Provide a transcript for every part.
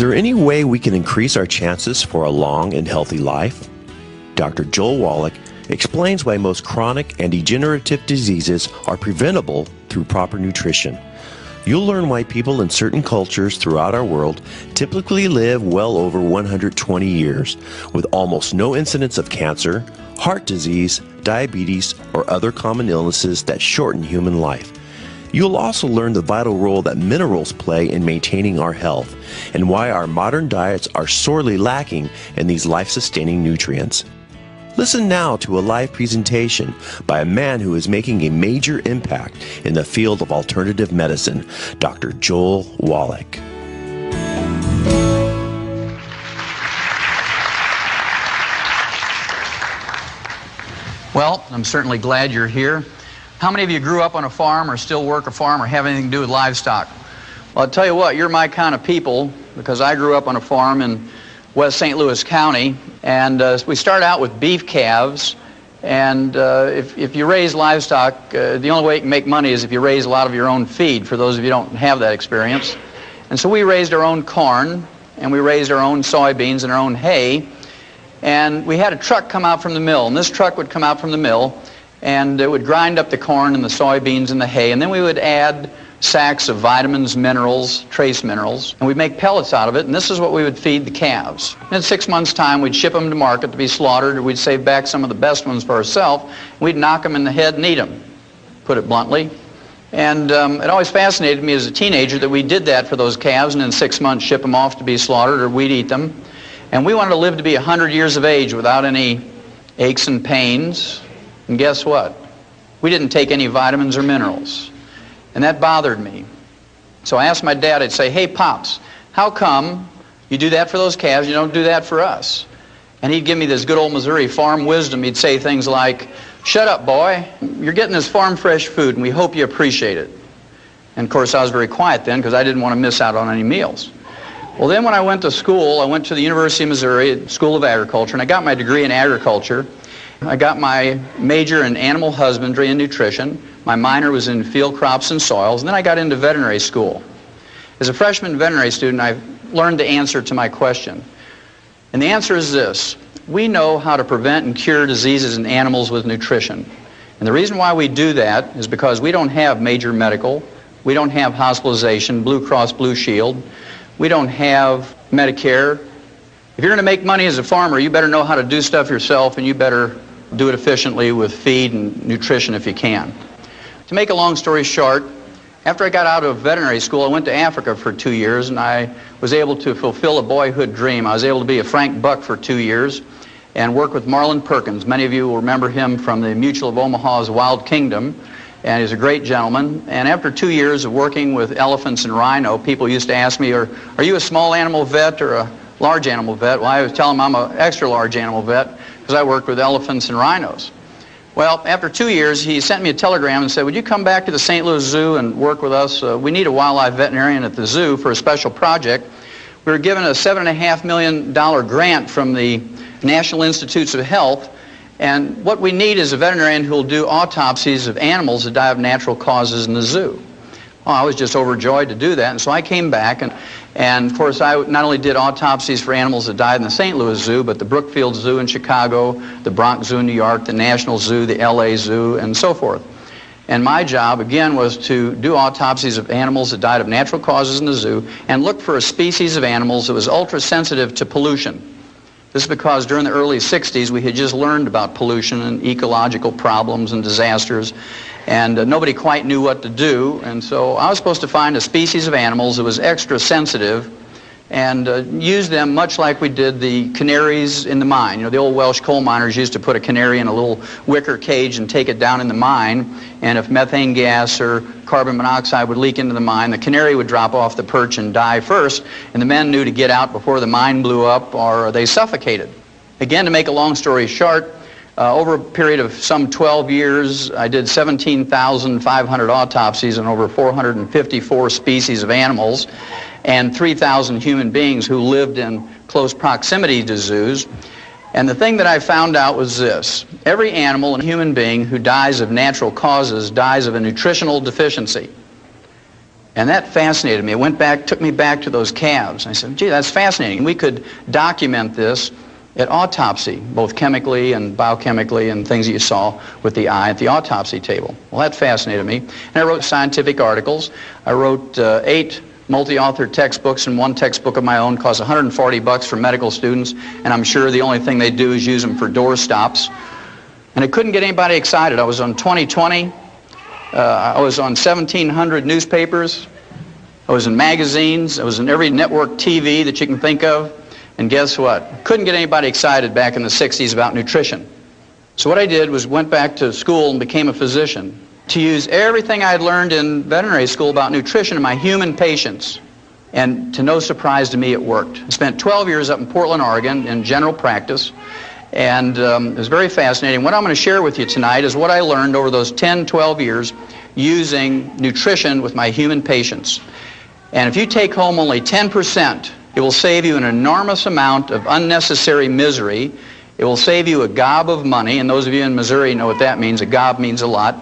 there any way we can increase our chances for a long and healthy life? Dr. Joel Wallach explains why most chronic and degenerative diseases are preventable through proper nutrition. You'll learn why people in certain cultures throughout our world typically live well over 120 years, with almost no incidence of cancer, heart disease, diabetes, or other common illnesses that shorten human life. You'll also learn the vital role that minerals play in maintaining our health, and why our modern diets are sorely lacking in these life-sustaining nutrients. Listen now to a live presentation by a man who is making a major impact in the field of alternative medicine, Dr. Joel Wallach. Well, I'm certainly glad you're here. How many of you grew up on a farm or still work a farm or have anything to do with livestock? Well, I'll tell you what, you're my kind of people, because I grew up on a farm in West St. Louis County, and we start out with beef calves, and if you raise livestock, the only way you can make money is if you raise a lot of your own feed, for those of you who don't have that experience. And so we raised our own corn, and we raised our own soybeans and our own hay, and we had a truck come out from the mill, and this truck would come out from the mill, and it would grind up the corn and the soybeans and the hay, and then we would add sacks of vitamins, minerals, trace minerals, and we'd make pellets out of it, and this is what we would feed the calves. In 6 months' time, we'd ship them to market to be slaughtered, or we'd save back some of the best ones for ourselves. We'd knock them in the head and eat them, put it bluntly. And it always fascinated me as a teenager that we did that for those calves, and in 6 months ship them off to be slaughtered, or we'd eat them. And we wanted to live to be 100 years of age without any aches and pains. And guess what? We didn't take any vitamins or minerals. And that bothered me. So I asked my dad, I'd say, hey, Pops, how come you do that for those calves, you don't do that for us? And he'd give me this good old Missouri farm wisdom. He'd say things like, shut up, boy. You're getting this farm fresh food, and we hope you appreciate it. And, of course, I was very quiet then because I didn't want to miss out on any meals. Well, then when I went to school, I went to the University of Missouri School of Agriculture, and I got my degree in agriculture. I got my major in animal husbandry and nutrition. My minor was in field crops and soils, and then I got into veterinary school. As a freshman veterinary student, I learned the answer to my question. And the answer is this: we know how to prevent and cure diseases in animals with nutrition. And the reason why we do that is because we don't have major medical, we don't have hospitalization, Blue Cross Blue Shield, we don't have Medicare. If you're going to make money as a farmer, you better know how to do stuff yourself, and you better do it efficiently with feed and nutrition if you can. To make a long story short, after I got out of veterinary school, I went to Africa for 2 years, and I was able to fulfill a boyhood dream. I was able to be a Frank Buck for 2 years and work with Marlin Perkins. Many of you will remember him from the Mutual of Omaha's Wild Kingdom, and he's a great gentleman. And after 2 years of working with elephants and rhino, people used to ask me, are you a small animal vet or a large animal vet? Well, I would tell them I'm an extra large animal vet because I worked with elephants and rhinos. Well, after 2 years, he sent me a telegram and said, would you come back to the St. Louis Zoo and work with us? We need a wildlife veterinarian at the zoo for a special project. We were given a $7.5 million grant from the National Institutes of Health, and what we need is a veterinarian who will do autopsies of animals that die of natural causes in the zoo. Well, I was just overjoyed to do that, and so I came back, and of course I not only did autopsies for animals that died in the St. Louis Zoo, but the Brookfield Zoo in Chicago, the Bronx Zoo in New York, the National Zoo, the LA Zoo, and so forth. And my job, again, was to do autopsies of animals that died of natural causes in the zoo and look for a species of animals that was ultra-sensitive to pollution. This is because during the early 60s we had just learned about pollution and ecological problems and disasters, and nobody quite knew what to do, and so I was supposed to find a species of animals that was extra sensitive and use them much like we did the canaries in the mine. You know, the old Welsh coal miners used to put a canary in a little wicker cage and take it down in the mine, and if methane gas or carbon monoxide would leak into the mine, the canary would drop off the perch and die first, and the men knew to get out before the mine blew up or they suffocated. Again, to make a long story short, over a period of some 12 years, I did 17,500 autopsies on over 454 species of animals and 3,000 human beings who lived in close proximity to zoos. And the thing that I found out was this: every animal and human being who dies of natural causes dies of a nutritional deficiency. And that fascinated me. It went back, took me back to those calves. I said, gee, that's fascinating. We could document this at autopsy, both chemically and biochemically and things that you saw with the eye at the autopsy table. Well, that fascinated me. And I wrote scientific articles. I wrote 8 multi-authored textbooks, and 1 textbook of my own costs $140 for medical students, and I'm sure the only thing they do is use them for door stops. And it couldn't get anybody excited. I was on 2020. I was on 1,700 newspapers. I was in magazines. I was in every network TV that you can think of. And guess what? Couldn't get anybody excited back in the 60s about nutrition. So what I did was went back to school and became a physician to use everything I had learned in veterinary school about nutrition in my human patients. And to no surprise to me, it worked. I spent 12 years up in Portland, Oregon in general practice. And it was very fascinating. What I'm going to share with you tonight is what I learned over those 10, 12 years using nutrition with my human patients. And if you take home only 10%, it will save you an enormous amount of unnecessary misery. It will save you a gob of money, and those of you in Missouri know what that means. A gob means a lot.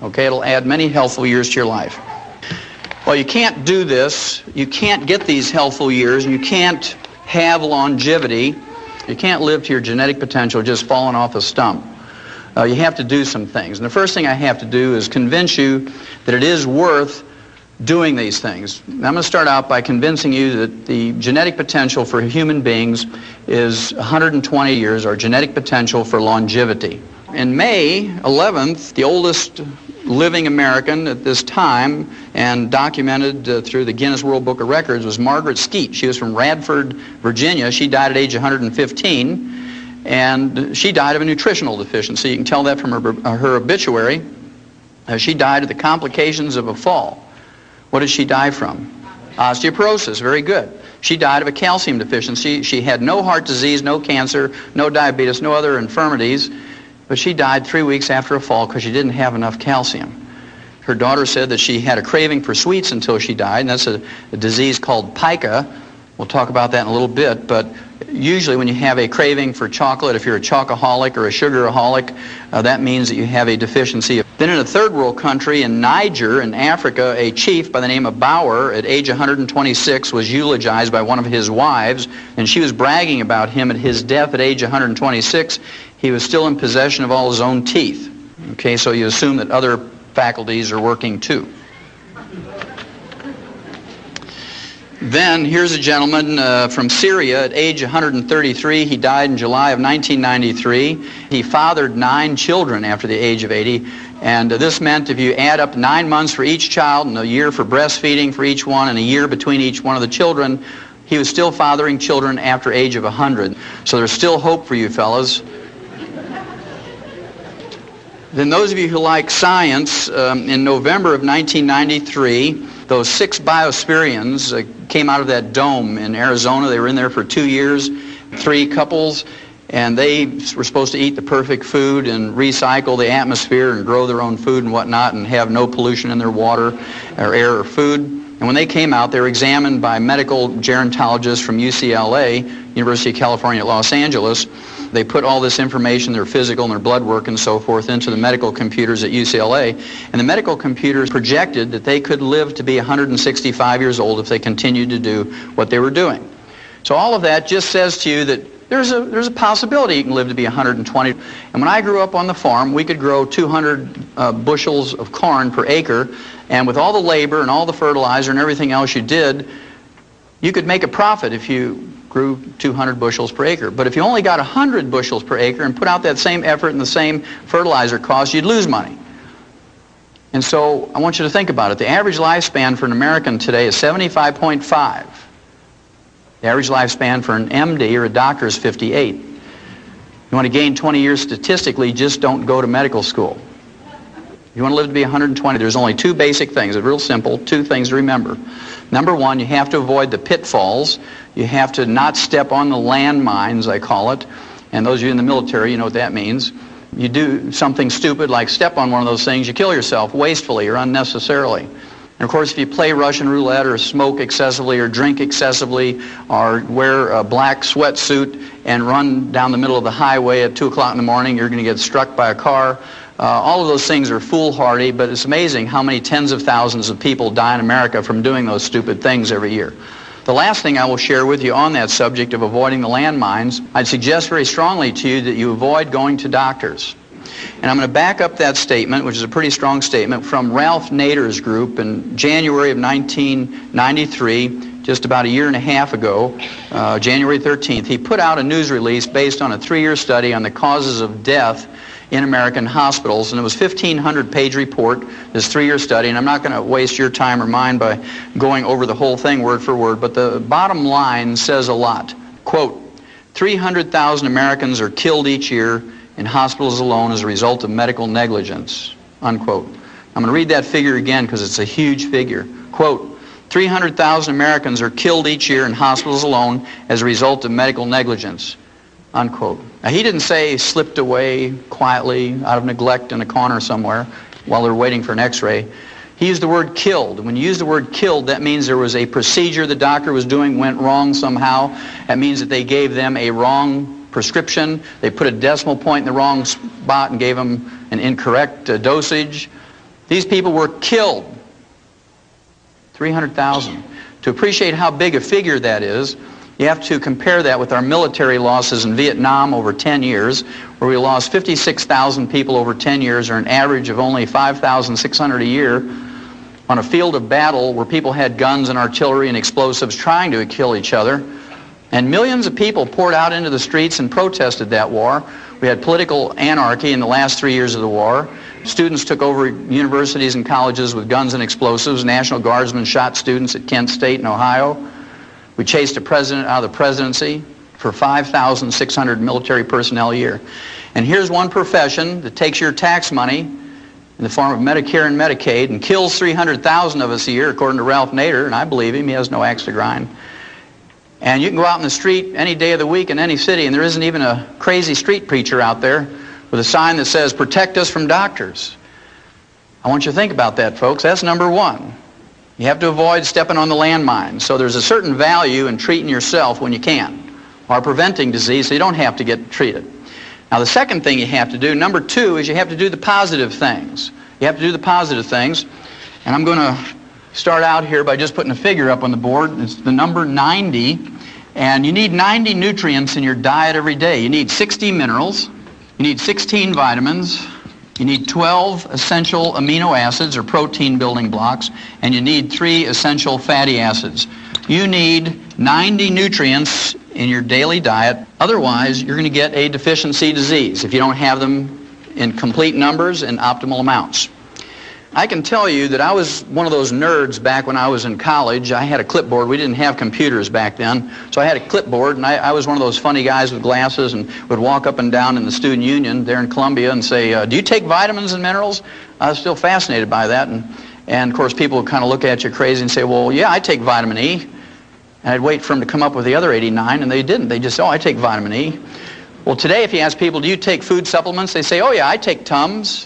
Okay, it'll add many healthful years to your life. Well, you can't do this. You can't get these healthful years, and you can't have longevity. You can't live to your genetic potential just falling off a stump. You have to do some things. And the first thing I have to do is convince you that it is worth doing these things. I'm going to start out by convincing you that the genetic potential for human beings is 120 years, our genetic potential for longevity. In May 11th, the oldest living American at this time and documented through the Guinness World Book of Records was Margaret Skeet. She was from Radford, Virginia. She died at age 115, and she died of a nutritional deficiency. You can tell that from her obituary. She died of the complications of a fall. What did she die from? Osteoporosis. Very good. She died of a calcium deficiency. She had no heart disease, no cancer, no diabetes, no other infirmities, but she died 3 weeks after a fall because she didn't have enough calcium. Her daughter said that she had a craving for sweets until she died, and that's a disease called pica. We'll talk about that in a little bit, but usually when you have a craving for chocolate, if you're a chocoholic or a sugaraholic, that means that you have a deficiency. Then in a third world country, in Niger, in Africa, a chief by the name of Bauer, at age 126, was eulogized by one of his wives, and she was bragging about him at his death at age 126. He was still in possession of all his own teeth. Okay, so you assume that other faculties are working too. Then here's a gentleman from Syria at age 133. He died in July of 1993. He fathered 9 children after the age of 80. And this meant if you add up 9 months for each child and a year for breastfeeding for each one and a year between each one of the children, he was still fathering children after age of 100. So there's still hope for you fellas. Then those of you who like science, in November of 1993, those 6 biospirians came out of that dome in Arizona. They were in there for 2 years, 3 couples, and they were supposed to eat the perfect food and recycle the atmosphere and grow their own food and whatnot and have no pollution in their water or air or food. And when they came out, they were examined by medical gerontologists from UCLA, University of California at Los Angeles. They put all this information, their physical and their blood work and so forth, into the medical computers at UCLA. And the medical computers projected that they could live to be 165 years old if they continued to do what they were doing. So all of that just says to you that there's a possibility you can live to be 120. And when I grew up on the farm, we could grow 200 bushels of corn per acre. And with all the labor and all the fertilizer and everything else you did, you could make a profit if you grew 200 bushels per acre. But if you only got 100 bushels per acre and put out that same effort and the same fertilizer cost, you'd lose money. And so I want you to think about it. The average lifespan for an American today is 75.5. The average lifespan for an MD or a doctor is 58. You want to gain 20 years statistically, just don't go to medical school. If you want to live to be 120, there's only 2 basic things. It's real simple, 2 things to remember. Number 1, you have to avoid the pitfalls. You have to not step on the landmines, I call it. And those of you in the military, you know what that means. You do something stupid like step on one of those things, you kill yourself wastefully or unnecessarily. And of course, if you play Russian roulette or smoke excessively or drink excessively or wear a black sweatsuit and run down the middle of the highway at 2 o'clock in the morning, you're going to get struck by a car. All of those things are foolhardy, but it's amazing how many tens of thousands of people die in America from doing those stupid things every year. The last thing I will share with you on that subject of avoiding the landmines, I'd suggest very strongly to you that you avoid going to doctors. And I'm going to back up that statement, which is a pretty strong statement, from Ralph Nader's group in January of 1993, just about a year and a half ago, January 13th. He put out a news release based on a 3-year study on the causes of death in American hospitals, and it was a 1,500-page report, this 3-year study, and I'm not going to waste your time or mine by going over the whole thing word for word, but the bottom line says a lot. Quote, 300,000 Americans are killed each year in hospitals alone as a result of medical negligence, unquote. I'm going to read that figure again because it's a huge figure. Quote, 300,000 Americans are killed each year in hospitals alone as a result of medical negligence, unquote. Now, he didn't say slipped away quietly out of neglect in a corner somewhere while they're waiting for an x-ray. He used the word killed. When you use the word killed, that means there was a procedure the doctor was doing went wrong somehow. That means that they gave them a wrong prescription. They put a decimal point in the wrong spot and gave them an incorrect dosage. These people were killed. 300,000. To appreciate how big a figure that is, you have to compare that with our military losses in Vietnam over 10 years, where we lost 56,000 people over 10 years, or an average of only 5,600 a year, on a field of battle where people had guns and artillery and explosives trying to kill each other. And millions of people poured out into the streets and protested that war. We had political anarchy in the last 3 years of the war. Students took over universities and colleges with guns and explosives. National Guardsmen shot students at Kent State in Ohio. We chased a president out of the presidency for 5,600 military personnel a year. And here's one profession that takes your tax money in the form of Medicare and Medicaid and kills 300,000 of us a year, according to Ralph Nader, and I believe him, he has no axe to grind. And you can go out in the street any day of the week in any city, and there isn't even a crazy street preacher out there with a sign that says, "Protect us from doctors." I want you to think about that, folks. That's number one. You have to avoid stepping on the landmine. So there's a certain value in treating yourself when you can, or preventing disease so you don't have to get treated. Now, the second thing you have to do, number two, is you have to do the positive things. You have to do the positive things. And I'm going to start out here by just putting a figure up on the board. It's the number 90. And you need 90 nutrients in your diet every day. You need 60 minerals. You need 16 vitamins. You need 12 essential amino acids or protein building blocks. And you need 3 essential fatty acids. You need 90 nutrients in your daily diet. Otherwise, you're going to get a deficiency disease if you don't have them in complete numbers and optimal amounts. I can tell you that I was one of those nerds back when I was in college. I had a clipboard. We didn't have computers back then. So I had a clipboard, and I was one of those funny guys with glasses and would walk up and down in the student union there in Columbia and say, "Do you take vitamins and minerals?" I was still fascinated by that. And of course, people would kind of look at you crazy and say, "Well, yeah, I take vitamin E." And I'd wait for them to come up with the other 89, and they didn't. They just, "Oh, I take vitamin E." Well, today, if you ask people, "Do you take food supplements?" they say, "Oh, yeah, I take Tums."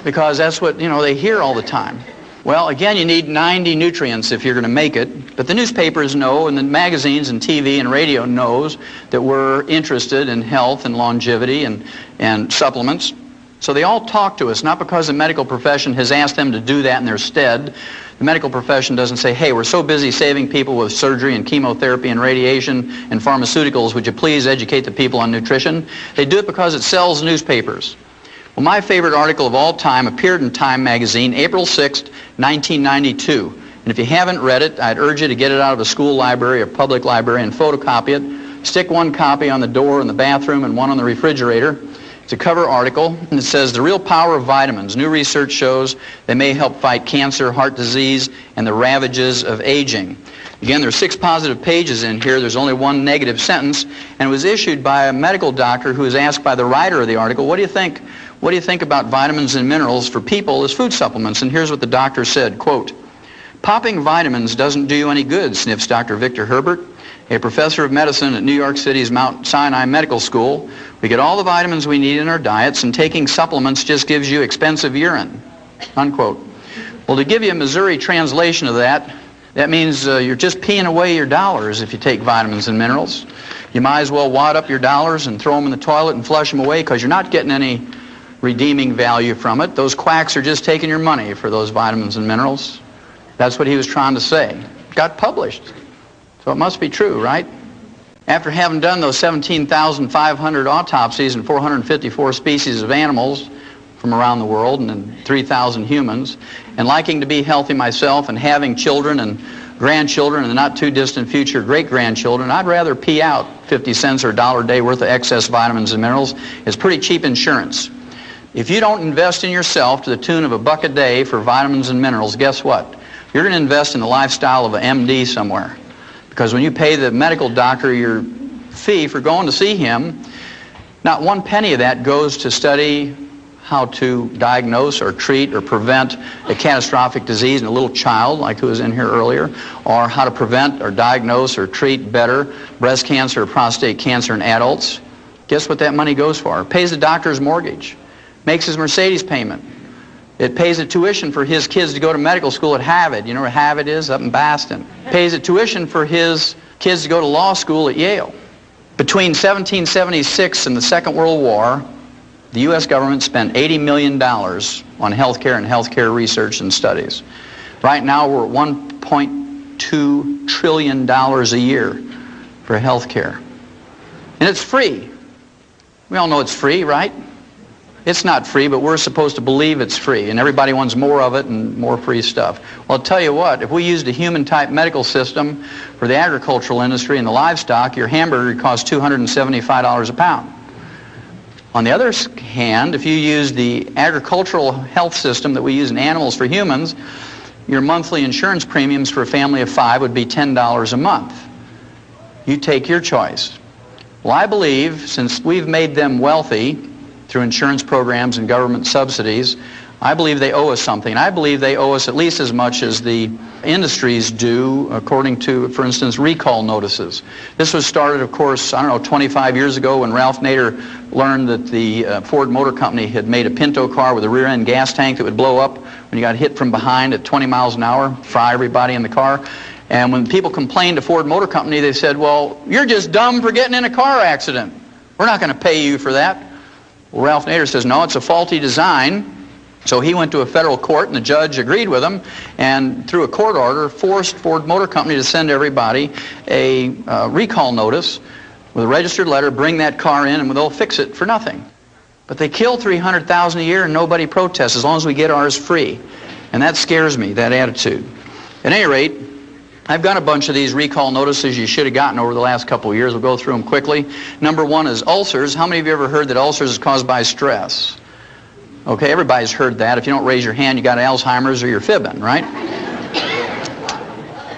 Because that's what, they hear all the time. Well, again, you need 90 nutrients if you're going to make it. But the newspapers know, and the magazines and TV and radio knows that we're interested in health and longevity and supplements. So they all talk to us, not because the medical profession has asked them to do that in their stead. The medical profession doesn't say, "Hey, we're so busy saving people with surgery and chemotherapy and radiation and pharmaceuticals, would you please educate the people on nutrition?" They do it because it sells newspapers. Well, my favorite article of all time appeared in Time magazine, April 6th, 1992. And if you haven't read it, I'd urge you to get it out of a school library or public library and photocopy it. Stick one copy on the door in the bathroom and one on the refrigerator. It's a cover article, and it says, "The real power of vitamins. New research shows they may help fight cancer, heart disease, and the ravages of aging." Again, there are 6 positive pages in here. There's only 1 negative sentence, and it was issued by a medical doctor who was asked by the writer of the article, "What do you think? What do you think about vitamins and minerals for people as food supplements?" And here's what the doctor said, quote, "Popping vitamins doesn't do you any good," sniffs Dr. Victor Herbert, a professor of medicine at New York City's Mount Sinai Medical School. "We get all the vitamins we need in our diets, and taking supplements just gives you expensive urine," unquote. Well, to give you a Missouri translation of that, that means you're just peeing away your dollars if you take vitamins and minerals. You might as well wad up your dollars and throw them in the toilet and flush them away because you're not getting any redeeming value from it. Those quacks are just taking your money for those vitamins and minerals. That's what he was trying to say. It got published. So it must be true, right? After having done those 17,500 autopsies in 454 species of animals from around the world and in 3,000 humans, and liking to be healthy myself and having children and grandchildren in the not too distant future, great-grandchildren, I'd rather pee out 50 cents or $1 a day worth of excess vitamins and minerals. It's pretty cheap insurance. If you don't invest in yourself to the tune of $1 a day for vitamins and minerals, guess what? You're going to invest in the lifestyle of an MD somewhere. Because when you pay the medical doctor your fee for going to see him, not one penny of that goes to study how to diagnose or treat or prevent a catastrophic disease in a little child, like who was in here earlier, or how to prevent or diagnose or treat better breast cancer or prostate cancer in adults. Guess what that money goes for? It pays the doctor's mortgage, makes his Mercedes payment. It pays the tuition for his kids to go to medical school at Harvard. You know where Harvard is? Up in Boston. Pays the tuition for his kids to go to law school at Yale. Between 1776 and the Second World War, the U.S. government spent $80 million on healthcare and healthcare research and studies. Right now, we're at $1.2 trillion a year for healthcare. And it's free. We all know it's free, right? It's not free, but we're supposed to believe it's free, and everybody wants more of it and more free stuff. Well, I'll tell you what, if we used a human-type medical system for the agricultural industry and the livestock, your hamburger would cost $275 a pound. On the other hand, if you use the agricultural health system that we use in animals for humans, your monthly insurance premiums for a family of 5 would be $10 a month. You take your choice. Well, I believe, since we've made them wealthy through insurance programs and government subsidies, I believe they owe us something. I believe they owe us at least as much as the industries do, according to, for instance, recall notices. This was started, of course, I don't know, 25 years ago when Ralph Nader learned that the Ford Motor Company had made a Pinto car with a rear-end gas tank that would blow up when you got hit from behind at 20 miles an hour, fry everybody in the car. And when people complained to Ford Motor Company, they said, well, you're just dumb for getting in a car accident. We're not going to pay you for that. Well, Ralph Nader says, no, it's a faulty design. So he went to a federal court, and the judge agreed with him, and through a court order, forced Ford Motor Company to send everybody a recall notice with a registered letter, bring that car in, and they'll fix it for nothing. But they kill 300,000 a year, and nobody protests as long as we get ours free. And that scares me, that attitude. At any rate, I've got a bunch of these recall notices you should have gotten over the last couple of years. We'll go through them quickly. Number one is ulcers. How many of you ever heard that ulcers is caused by stress? Okay, everybody's heard that. If you don't raise your hand, you got Alzheimer's or you're fibbing, right?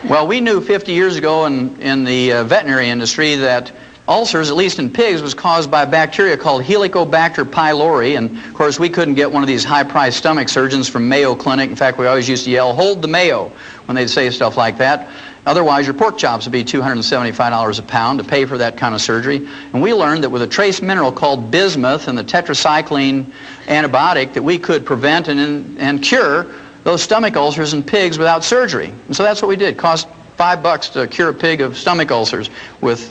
Well, we knew 50 years ago in the veterinary industry that ulcers, at least in pigs, was caused by a bacteria called Helicobacter pylori. And, of course, we couldn't get one of these high-priced stomach surgeons from Mayo Clinic. In fact, we always used to yell, hold the Mayo, when they'd say stuff like that. Otherwise, your pork chops would be $275 a pound to pay for that kind of surgery. And we learned that with a trace mineral called bismuth and the tetracycline antibiotic that we could prevent and cure those stomach ulcers in pigs without surgery. And so that's what we did. It cost $5 to cure a pig of stomach ulcers with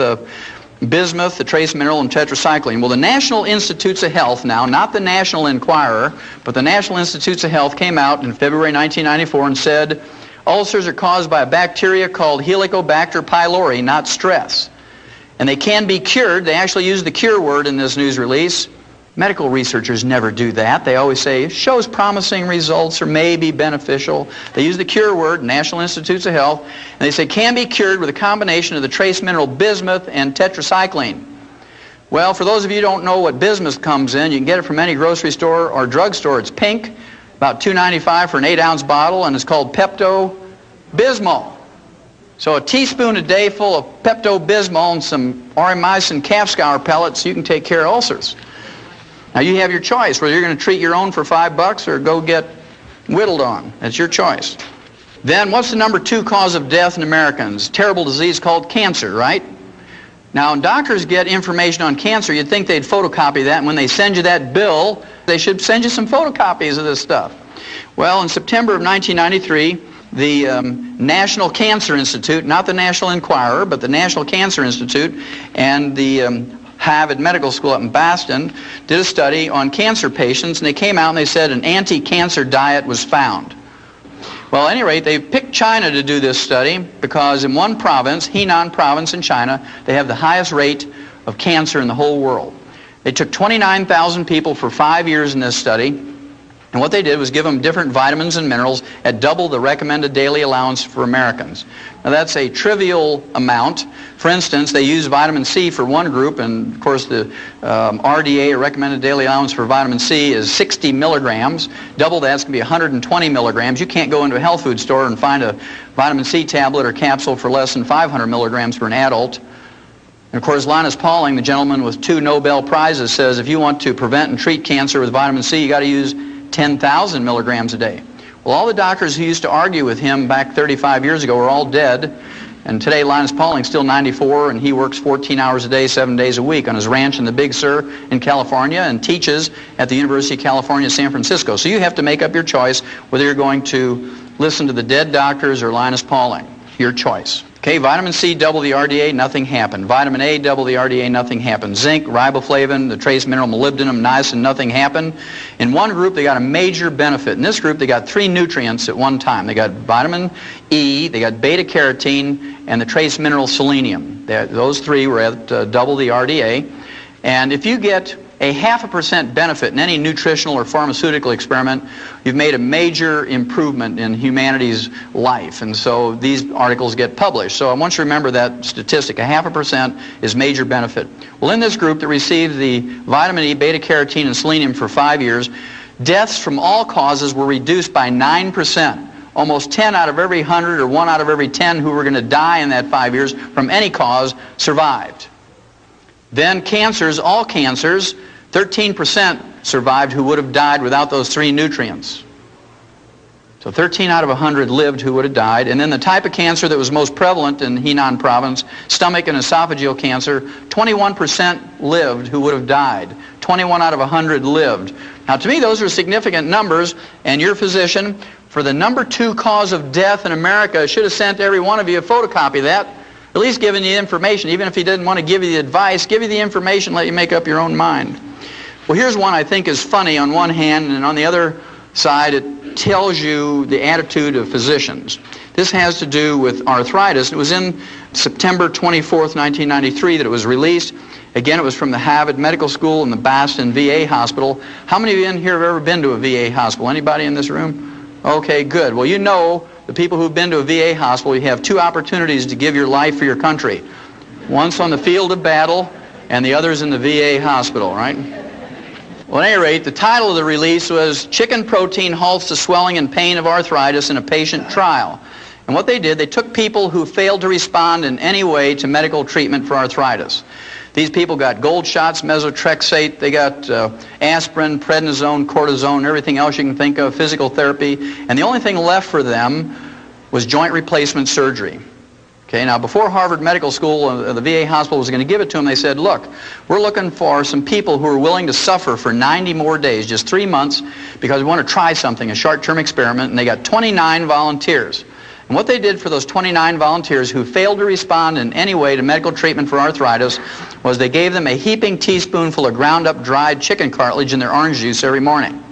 bismuth, the trace mineral, and tetracycline. Well, the National Institutes of Health now, not the National Enquirer, but the National Institutes of Health came out in February 1994 and said, ulcers are caused by a bacteria called Helicobacter pylori, not stress. And they can be cured. They actually use the cure word in this news release. Medical researchers never do that. They always say, shows promising results or may be beneficial. They use the cure word, National Institutes of Health, and they say can be cured with a combination of the trace mineral bismuth and tetracycline. Well, for those of you who don't know what bismuth comes in, you can get it from any grocery store or drugstore. It's pink, about $2.95 for an 8-ounce bottle, and it's called Pepto-Bismol. So a teaspoon a day full of Pepto-Bismol and some aureomycin calf scour pellets, you can take care of ulcers. Now you have your choice, whether you're going to treat your own for $5 or go get whittled on. That's your choice. Then what's the number 2 cause of death in Americans? Terrible disease called cancer, right? Now when doctors get information on cancer, you'd think they'd photocopy that, and when they send you that bill, they should send you some photocopies of this stuff. Well, in September of 1993, the National Cancer Institute, not the National Enquirer, but the National Cancer Institute, and the Harvard Medical School up in Boston did a study on cancer patients, and they came out and they said an anti-cancer diet was found. Well, at any rate, they picked China to do this study because in one province, Henan province in China, they have the highest rate of cancer in the whole world. They took 29,000 people for 5 years in this study, and what they did was give them different vitamins and minerals at double the recommended daily allowance for Americans. Now that's a trivial amount. For instance, they used vitamin C for one group, and of course the RDA, or recommended daily allowance for vitamin C, is 60 milligrams. Double that's going to be 120 milligrams. You can't go into a health food store and find a vitamin C tablet or capsule for less than 500 milligrams for an adult. And of course, Linus Pauling, the gentleman with 2 Nobel Prizes, says if you want to prevent and treat cancer with vitamin C, you got to use 10,000 milligrams a day. Well, all the doctors who used to argue with him back 35 years ago are all dead, and today Linus Pauling's still 94, and he works 14 hours a day, 7 days a week on his ranch in the Big Sur in California and teaches at the University of California, San Francisco. So you have to make up your choice whether you're going to listen to the dead doctors or Linus Pauling. Your choice. Okay, vitamin C, double the RDA, nothing happened. Vitamin A, double the RDA, nothing happened. Zinc, riboflavin, the trace mineral molybdenum, niacin, nothing happened. In one group, they got a major benefit. In this group, they got 3 nutrients at one time. They got vitamin E, they got beta-carotene, and the trace mineral selenium. Those 3 were at double the RDA. And if you get a 0.5% benefit in any nutritional or pharmaceutical experiment, you've made a major improvement in humanity's life. And so these articles get published. So I want you to remember that statistic. 0.5% is major benefit. Well, in this group that received the vitamin E, beta-carotene, and selenium for 5 years, deaths from all causes were reduced by 9%. Almost 10 out of every 100 or 1 out of every 10 who were going to die in that 5 years from any cause survived. Then cancers, all cancers, 13% survived who would have died without those 3 nutrients. So 13 out of 100 lived who would have died. And then the type of cancer that was most prevalent in Henan province, stomach and esophageal cancer, 21% lived who would have died. 21 out of 100 lived. Now to me those are significant numbers, and your physician, for the number 2 cause of death in America, should have sent every one of you a photocopy of that. At least giving you information. Even if he didn't want to give you the advice, give you the information, let you make up your own mind. Well, here's one I think is funny on one hand, and on the other side it tells you the attitude of physicians. This has to do with arthritis. It was in September 24th, 1993 that it was released. Again, it was from the Harvard Medical School and the Boston VA Hospital. How many of you in here have ever been to a VA hospital? Anybody in this room? Okay, good. Well, you know, the people who've been to a VA hospital, you have 2 opportunities to give your life for your country. Once on the field of battle, and the other's in the VA hospital, right? Well, at any rate, the title of the release was Chicken Protein Halts the Swelling and Pain of Arthritis in a Patient Trial. And what they did, they took people who failed to respond in any way to medical treatment for arthritis. These people got gold shots, methotrexate, they got aspirin, prednisone, cortisone, everything else you can think of, physical therapy, and the only thing left for them was joint replacement surgery. Okay, now before Harvard Medical School, the VA hospital was going to give it to them, they said, look, we're looking for some people who are willing to suffer for 90 more days, just 3 months, because we want to try something, a short-term experiment, and they got 29 volunteers. And what they did for those 29 volunteers who failed to respond in any way to medical treatment for arthritis was they gave them a heaping teaspoonful of ground-up dried chicken cartilage in their orange juice every morning.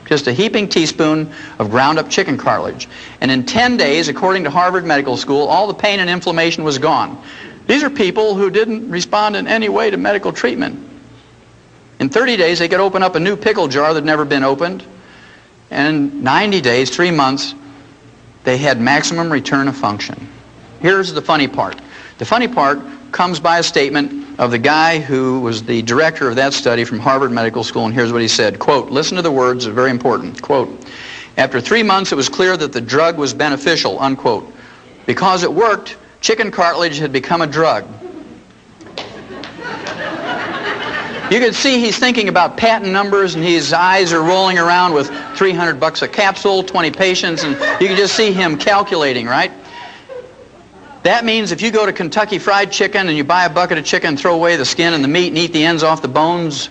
Just a heaping teaspoon of ground-up chicken cartilage. And in 10 days, according to Harvard Medical School, all the pain and inflammation was gone. These are people who didn't respond in any way to medical treatment. In 30 days, they could open up a new pickle jar that had never been opened. And in 90 days, 3 months, they had maximum return of function. Here's the funny part. The funny part comes by a statement of the guy who was the director of that study from Harvard Medical School, and here's what he said, quote, listen to the words, they're very important, quote, after 3 months it was clear that the drug was beneficial, unquote. Because it worked, chicken cartilage had become a drug. You can see he's thinking about patent numbers, and his eyes are rolling around with $300 a capsule, 20 patients, and you can just see him calculating, right? That means if you go to Kentucky Fried Chicken and you buy a bucket of chicken, throw away the skin and the meat and eat the ends off the bones,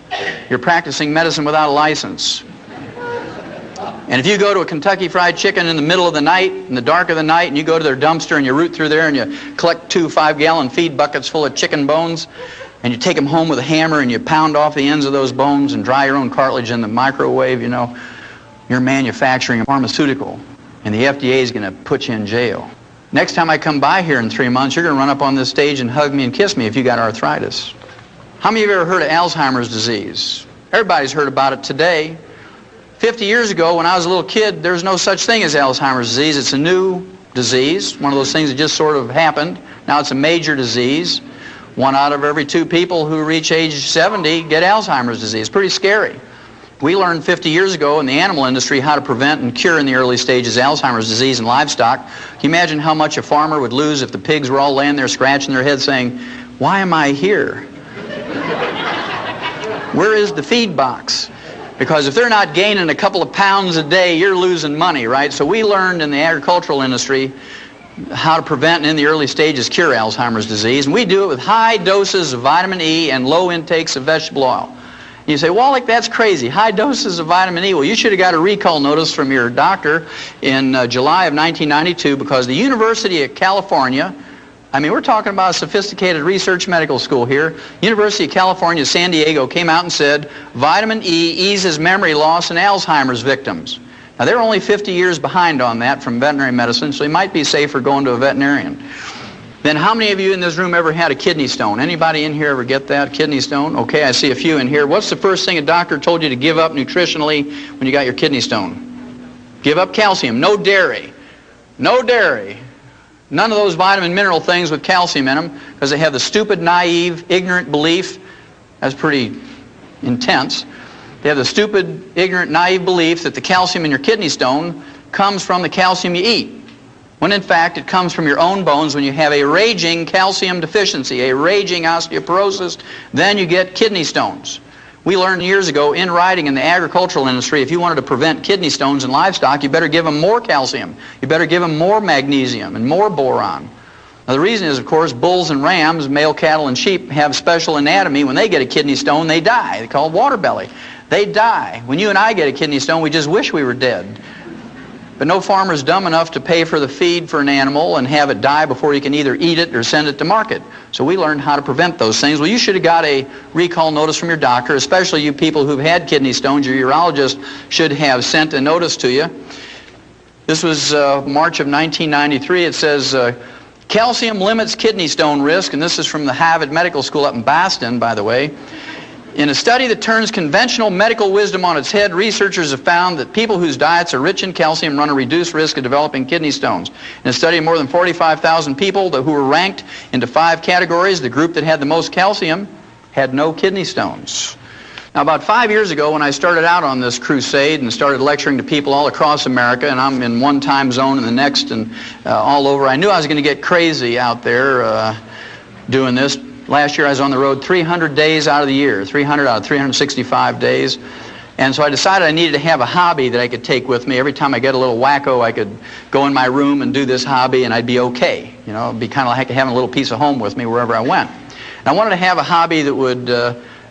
you're practicing medicine without a license. And if you go to a Kentucky Fried Chicken in the middle of the night, in the dark of the night, and you go to their dumpster and you root through there and you collect 2 5-gallon feed buckets full of chicken bones, and you take them home with a hammer and you pound off the ends of those bones and dry your own cartilage in the microwave, you know, you're manufacturing a pharmaceutical, and the FDA is going to put you in jail. Next time I come by here in 3 months, you're going to run up on this stage and hug me and kiss me if you got arthritis. How many of you have ever heard of Alzheimer's disease? Everybody's heard about it today. 50 years ago, when I was a little kid, there was no such thing as Alzheimer's disease. It's a new disease, one of those things that just sort of happened. Now it's a major disease. 1 out of every 2 people who reach age 70 get Alzheimer's disease. Pretty scary. We learned 50 years ago in the animal industry how to prevent and cure in the early stages Alzheimer's disease in livestock. Can you imagine how much a farmer would lose if the pigs were all laying there scratching their heads saying, "Why am I here? Where is the feed box?" Because if they're not gaining a couple of pounds a day, you're losing money, right? So we learned in the agricultural industry how to prevent and in the early stages cure Alzheimer's disease. And we do it with high doses of vitamin E and low intakes of vegetable oil. You say, Wallach, that's crazy. High doses of vitamin E. Well, you should have got a recall notice from your doctor in July of 1992 because the University of California, I mean, we're talking about a sophisticated research medical school here. University of California, San Diego came out and said vitamin E eases memory loss in Alzheimer's victims. Now, they're only 50 years behind on that from veterinary medicine, so you might be safer going to a veterinarian. Then how many of you in this room ever had a kidney stone? Anybody in here ever get that, kidney stone? Okay, I see a few in here. What's the first thing a doctor told you to give up nutritionally when you got your kidney stone? Give up calcium. No dairy. No dairy. None of those vitamin mineral things with calcium in them because they have the stupid, naive, ignorant belief. That's pretty intense. They have the stupid, ignorant, naive belief that the calcium in your kidney stone comes from the calcium you eat, when in fact it comes from your own bones. When you have a raging calcium deficiency, a raging osteoporosis, then you get kidney stones. We learned years ago in writing in the agricultural industry, if you wanted to prevent kidney stones in livestock, you better give them more calcium. You better give them more magnesium and more boron. Now, the reason is, of course, bulls and rams, male cattle and sheep, have special anatomy. When they get a kidney stone, they die. They call it water belly. They die. When you and I get a kidney stone, we just wish we were dead. But no farmer's dumb enough to pay for the feed for an animal and have it die before he can either eat it or send it to market. So we learned how to prevent those things. Well, you should have got a recall notice from your doctor, especially you people who've had kidney stones. Your urologist should have sent a notice to you. This was March of 1993. It says, calcium limits kidney stone risk, and this is from the Harvard Medical School up in Boston, by the way. In a study that turns conventional medical wisdom on its head, researchers have found that people whose diets are rich in calcium run a reduced risk of developing kidney stones. In a study of more than 45,000 people who were ranked into 5 categories, the group that had the most calcium had no kidney stones. Now, about 5 years ago, when I started out on this crusade and started lecturing to people all across America, and I'm in one time zone and the next and all over, I knew I was going to get crazy out there doing this. Last year I was on the road 300 days out of the year, 300 out of 365 days. And so I decided I needed to have a hobby that I could take with me. Every time I get a little wacko, I could go in my room and do this hobby and I'd be okay. You know, it'd be kind of like having a little piece of home with me wherever I went. And I wanted to have a hobby that would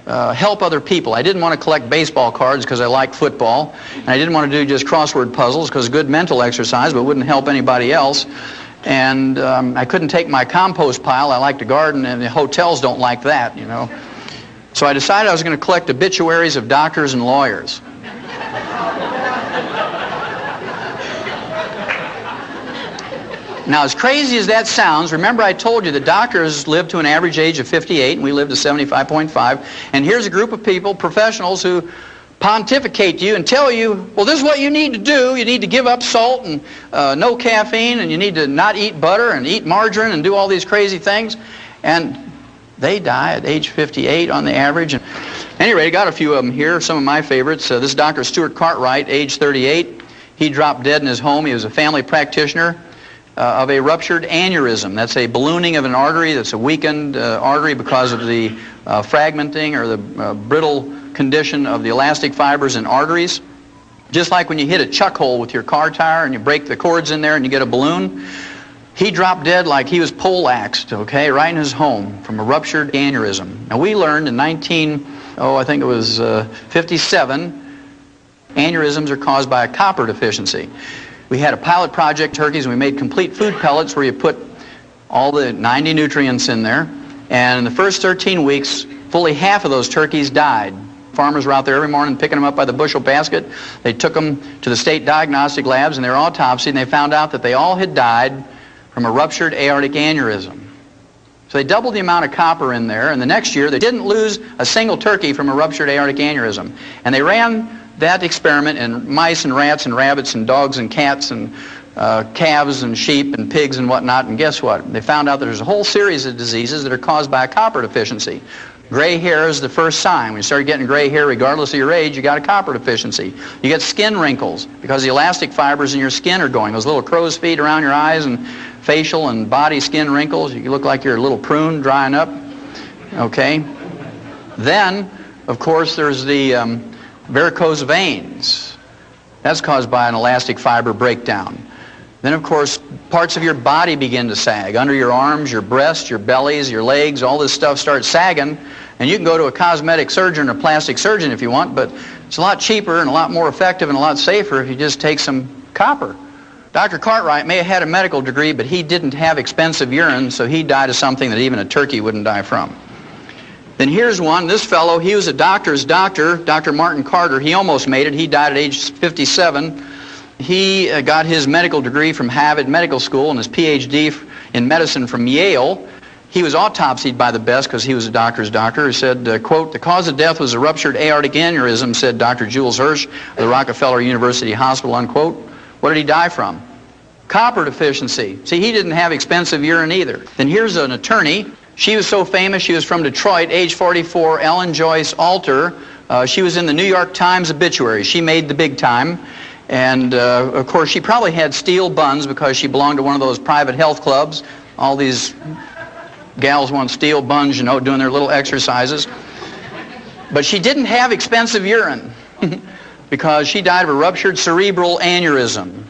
help other people. I didn't want to collect baseball cards because I like football. And I didn't want to do just crossword puzzles because good mental exercise, but wouldn't help anybody else. And I couldn't take my compost pile. I like to garden, and the hotels don't like that, you know. So I decided I was going to collect obituaries of doctors and lawyers. Now, as crazy as that sounds, remember I told you that doctors live to an average age of 58, and we live to 75.5. And here's a group of people, professionals, who pontificate to you and tell you, well, this is what you need to do. You need to give up salt and no caffeine, and you need to not eat butter and eat margarine and do all these crazy things. And they die at age 58 on the average. And anyway, I got a few of them here, some of my favorites. This is Dr. Stuart Cartwright, age 38. He dropped dead in his home. He was a family practitioner of a ruptured aneurysm. That's a ballooning of an artery. That's a weakened artery because of the fragmenting or the brittle condition of the elastic fibers and arteries. Just like when you hit a chuck hole with your car tire and you break the cords in there and you get a balloon. He dropped dead like he was poleaxed, okay, right in his home from a ruptured aneurysm. Now, we learned in 57, Aneurysms are caused by a copper deficiency. We had a pilot project, turkeys, and we made complete food pellets where you put all the 90 nutrients in there. And in the first 13 weeks, fully half of those turkeys died. Farmers were out there every morning picking them up by the bushel basket. They took them to the state diagnostic labs and they were autopsied, and they found out that they all had died from a ruptured aortic aneurysm. So they doubled the amount of copper in there, and the next year they didn't lose a single turkey from a ruptured aortic aneurysm. And they ran that experiment in mice and rats and rabbits and dogs and cats and calves and sheep and pigs and whatnot, and guess what? They found out that there's a whole series of diseases that are caused by a copper deficiency. Gray hair is the first sign. When you start getting gray hair, regardless of your age, you got a copper deficiency. You get skin wrinkles because the elastic fibers in your skin are going. Those little crow's feet around your eyes and facial and body skin wrinkles. You look like you're a little prune drying up. Okay? Then, of course, there's the varicose veins. That's caused by an elastic fiber breakdown. Then, of course, parts of your body begin to sag. Under your arms, your breasts, your bellies, your legs, all this stuff starts sagging. And you can go to a cosmetic surgeon or plastic surgeon if you want, but it's a lot cheaper and a lot more effective and a lot safer if you just take some copper. Dr. Cartwright may have had a medical degree, but he didn't have expensive urine, so he died of something that even a turkey wouldn't die from. Then here's one. This fellow, he was a doctor's doctor, Dr. Martin Carter. He almost made it. He died at age 57. He got his medical degree from Harvard Medical School and his PhD in medicine from Yale. He was autopsied by the best because he was a doctor's doctor. He said, quote, "The cause of death was a ruptured aortic aneurysm," said Dr. Jules Hirsch of the Rockefeller University Hospital, unquote. What did he die from? Copper deficiency. See, he didn't have expensive urine either. Then here's an attorney. She was so famous, she was from Detroit, age 44, Ellen Joyce Alter. She was in the New York Times obituary. She made the big time. And, of course, she probably had steel buns because she belonged to one of those private health clubs. All these gals want steel buns, you know, doing their little exercises. But she didn't have expensive urine because she died of a ruptured cerebral aneurysm.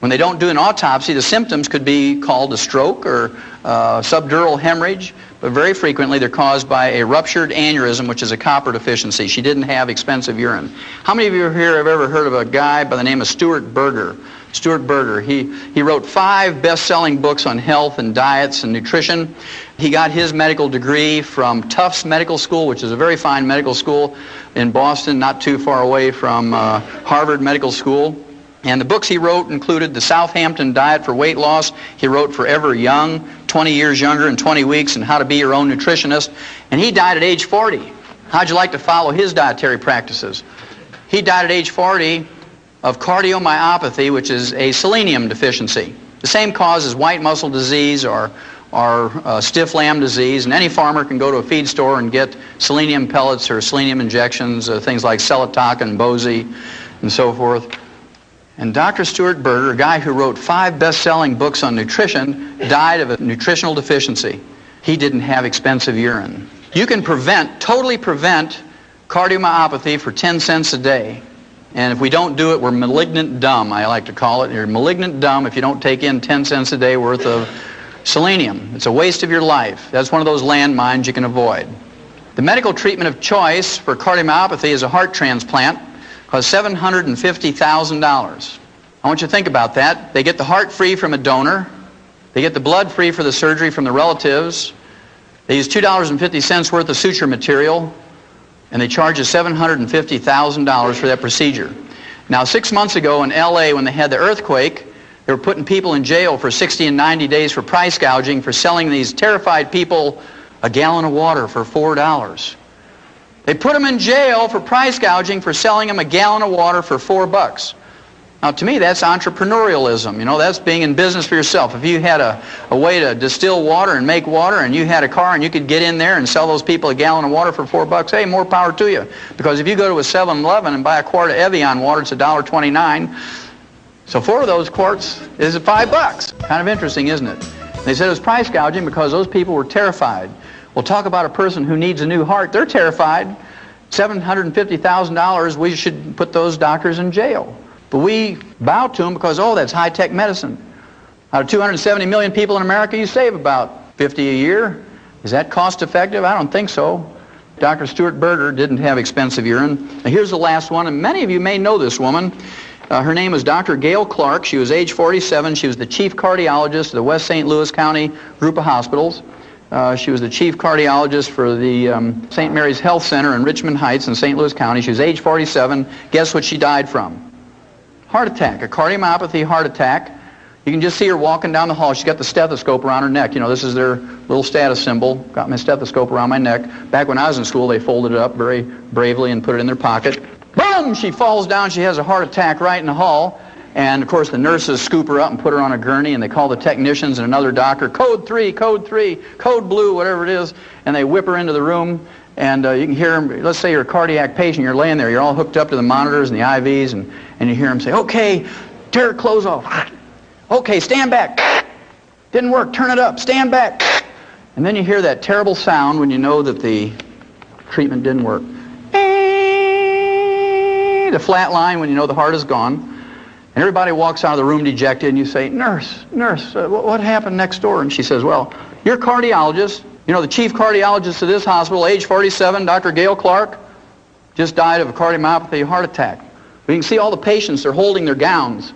When they don't do an autopsy, the symptoms could be called a stroke or subdural hemorrhage, but very frequently they're caused by a ruptured aneurysm, which is a copper deficiency. She didn't have expensive urine. How many of you here have ever heard of a guy by the name of Stuart Berger? Stuart Berger, he wrote 5 best-selling books on health and diets and nutrition. He got his medical degree from Tufts Medical School, which is a very fine medical school in Boston, not too far away from Harvard Medical School. And the books he wrote included The Southampton Diet for Weight Loss. He wrote Forever Young, 20 Years Younger in 20 Weeks, and How to Be Your Own Nutritionist. And he died at age 40. How'd you like to follow his dietary practices? He died at age 40 of cardiomyopathy, which is a selenium deficiency. The same cause as white muscle disease or stiff lamb disease. And any farmer can go to a feed store and get selenium pellets or selenium injections, things like Selatoc and Bozy and so forth. And Dr. Stuart Berger, a guy who wrote 5 best-selling books on nutrition, died of a nutritional deficiency. He didn't have expensive urine. You can totally prevent cardiomyopathy for 10 cents a day. And if we don't do it, we're malignant dumb, I like to call it. You're malignant dumb if you don't take in 10 cents a day worth of selenium. It's a waste of your life. That's one of those landmines you can avoid. The medical treatment of choice for cardiomyopathy is a heart transplant. Costs $750,000. I want you to think about that. They get the heart free from a donor. They get the blood free for the surgery from the relatives. They use $2.50 worth of suture material, and they charge you $750,000 for that procedure. Now, 6 months ago in LA, when they had the earthquake, they were putting people in jail for 60 and 90 days for price gouging, for selling these terrified people a gallon of water for $4. They put them in jail for price gouging for selling them a gallon of water for $4. Now, to me, that's entrepreneurialism. You know, that's being in business for yourself. If you had a way to distill water and make water, and you had a car and you could get in there and sell those people a gallon of water for $4, hey, more power to you. Because if you go to a 7-Eleven and buy a quart of Evian water, it's $1.29. So 4 of those quarts is $5. Kind of interesting, isn't it? They said it was price gouging because those people were terrified. Well, talk about a person who needs a new heart. They're terrified. $750,000, we should put those doctors in jail. But we bow to them because, oh, that's high-tech medicine. Out of 270 million people in America, you save about 50 a year. Is that cost-effective? I don't think so. Dr. Stuart Berger didn't have expensive urine. Now, here's the last one, and many of you may know this woman. Her name was Dr. Gail Clark. She was age 47. She was the chief cardiologist of the West St. Louis County group of hospitals. She was the chief cardiologist for the St. Mary's Health Center in Richmond Heights in St. Louis County. She was age 47. Guess what she died from? Heart attack, a cardiomyopathy heart attack. You can just see her walking down the hall. She's got the stethoscope around her neck. You know, this is their little status symbol. Got my stethoscope around my neck. Back when I was in school, they folded it up very bravely and put it in their pocket. Boom! She falls down. She has a heart attack right in the hall. And, of course, the nurses scoop her up and put her on a gurney, and they call the technicians and another doctor, code 3, code blue, whatever it is, and they whip her into the room. And you can hear them, let's say you're a cardiac patient, you're laying there, you're all hooked up to the monitors and the IVs, and you hear them say, okay, tear her clothes off. Okay, stand back. Didn't work, turn it up, stand back. And then you hear that terrible sound when you know that the treatment didn't work. The flat line when you know the heart is gone. And everybody walks out of the room dejected, and you say, nurse, what happened next door? And she says, well, your cardiologist, you know, the chief cardiologist of this hospital, age 47, Dr. Gail Clark, just died of a cardiomyopathy heart attack. We can see all the patients, they're holding their gowns.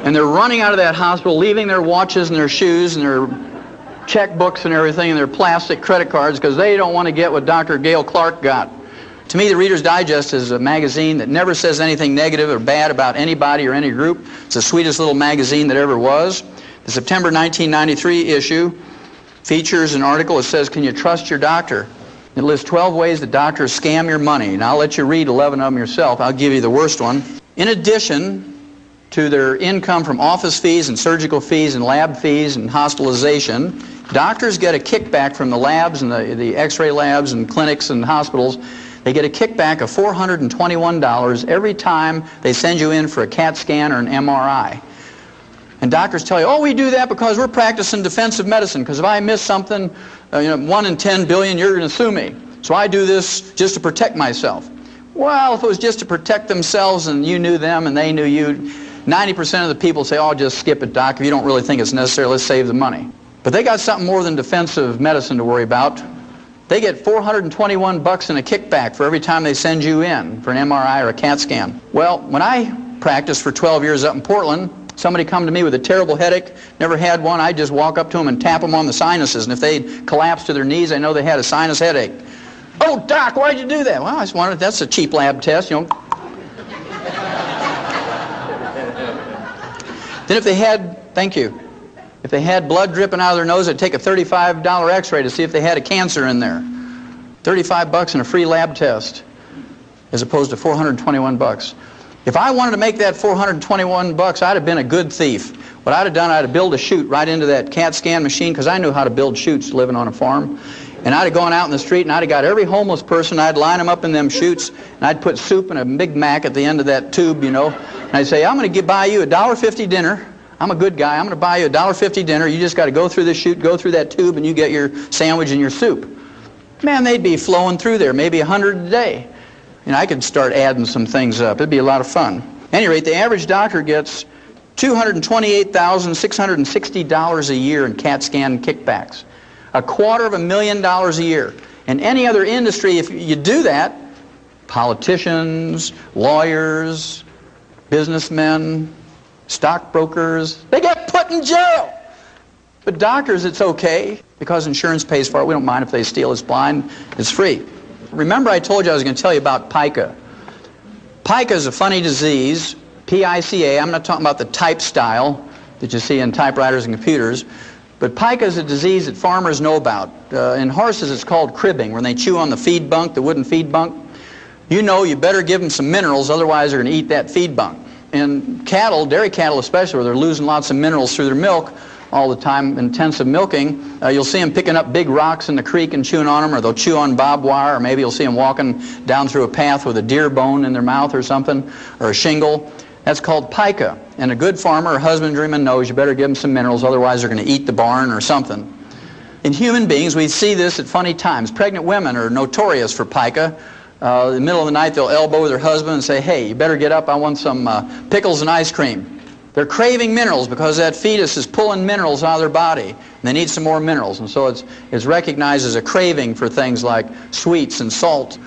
And they're running out of that hospital, leaving their watches and their shoes and their checkbooks and everything and their plastic credit cards because they don't want to get what Dr. Gail Clark got. To me, the Reader's Digest is a magazine that never says anything negative or bad about anybody or any group. It's the sweetest little magazine that ever was. The September 1993 issue features an article that says, can you trust your doctor? It lists 12 ways that doctors scam your money. Now, I'll let you read 11 of them yourself. I'll give you the worst one. In addition to their income from office fees and surgical fees and lab fees and hospitalization, doctors get a kickback from the labs and the x-ray labs and clinics and hospitals. They get a kickback of $421 every time they send you in for a CAT scan or an MRI. And doctors tell you, oh, we do that because we're practicing defensive medicine, because if I miss something, 1 in 10 billion, you're going to sue me. So I do this just to protect myself. Well, if it was just to protect themselves and you knew them and they knew you, 90% of the people say, oh, just skip it, doc. If you don't really think it's necessary, let's save the money. But they got something more than defensive medicine to worry about. They get $421 in a kickback for every time they send you in for an MRI or a CAT scan. Well, when I practiced for 12 years up in Portland, somebody come to me with a terrible headache, never had one, I'd just walk up to them and tap them on the sinuses, and if they'd collapse to their knees, I know they had a sinus headache. Oh, doc, why'd you do that? Well, I just wanted, that's a cheap lab test, you know. Then if they had, thank you, if they had blood dripping out of their nose, I'd take a $35 x-ray to see if they had a cancer in there. $35 and a free lab test, as opposed to $421. If I wanted to make that $421, I'd have been a good thief. What I'd have done, I'd have built a chute right into that CAT scan machine, because I knew how to build chutes living on a farm. And I'd have gone out in the street and I'd have got every homeless person, I'd line them up in them chutes, and I'd put soup and a Big Mac at the end of that tube, you know. And I'd say, I'm going to buy you a $1.50 dinner. I'm a good guy. I'm going to buy you a $1.50 dinner. You just got to go through this chute, go through that tube, and you get your sandwich and your soup. Man, they'd be flowing through there, maybe 100 a day. And I could start adding some things up. It'd be a lot of fun. At any rate, the average doctor gets $228,660 a year in CAT scan kickbacks. $250,000 a year. In any other industry, if you do that, politicians, lawyers, businessmen, stockbrokers, they get put in jail. But doctors, it's okay, because insurance pays for it. We don't mind if they steal. It's blind. It's free. Remember I told you I was going to tell you about pica. Pica is a funny disease, P-I-C-A. I'm not talking about the type style that you see in typewriters and computers. But pica is a disease that farmers know about. In horses, it's called cribbing, when they chew on the feed bunk, the wooden feed bunk. You know you better give them some minerals, otherwise they're going to eat that feed bunk. In cattle, dairy cattle especially, where they're losing lots of minerals through their milk all the time, intensive milking, you'll see them picking up big rocks in the creek and chewing on them, or they'll chew on barbed wire, or maybe you'll see them walking down through a path with a deer bone in their mouth or something, or a shingle. That's called pica. And a good farmer or husbandryman knows you better give them some minerals, otherwise they're going to eat the barn or something. In human beings, we see this at funny times. Pregnant women are notorious for pica. In the middle of the night, they'll elbow their husband and say, hey, you better get up, I want some pickles and ice cream. They're craving minerals because that fetus is pulling minerals out of their body, and they need some more minerals. And so it's recognized as a craving for things like sweets and salt.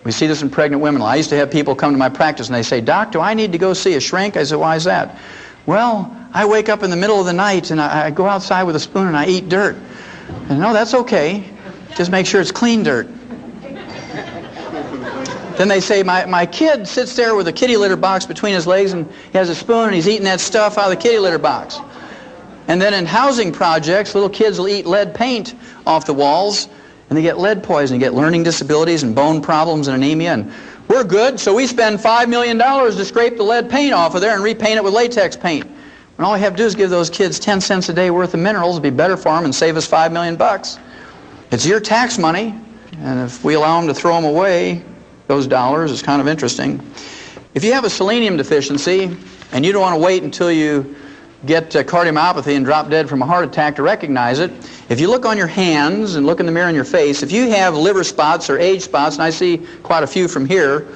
We see this in pregnant women. I used to have people come to my practice and they say, "Doc, do I need to go see a shrink?" I said, "Why is that?" "Well, I wake up in the middle of the night and I go outside with a spoon and I eat dirt." And no, that's okay. Just make sure it's clean dirt. Then they say, my kid sits there with a kitty litter box between his legs and he has a spoon and he's eating that stuff out of the kitty litter box. And then in housing projects, little kids will eat lead paint off the walls and they get lead poisoning, get learning disabilities and bone problems and anemia. And we're good, so we spend $5 million to scrape the lead paint off of there and repaint it with latex paint. And all we have to do is give those kids 10 cents a day worth of minerals. It'd be better for them and save us $5 million. It's your tax money, and if we allow them to throw them away, those dollars, is kind of interesting. If you have a selenium deficiency and you don't want to wait until you get cardiomyopathy and drop dead from a heart attack to recognize it, if you look on your hands and look in the mirror in your face, if you have liver spots or age spots, and I see quite a few from here,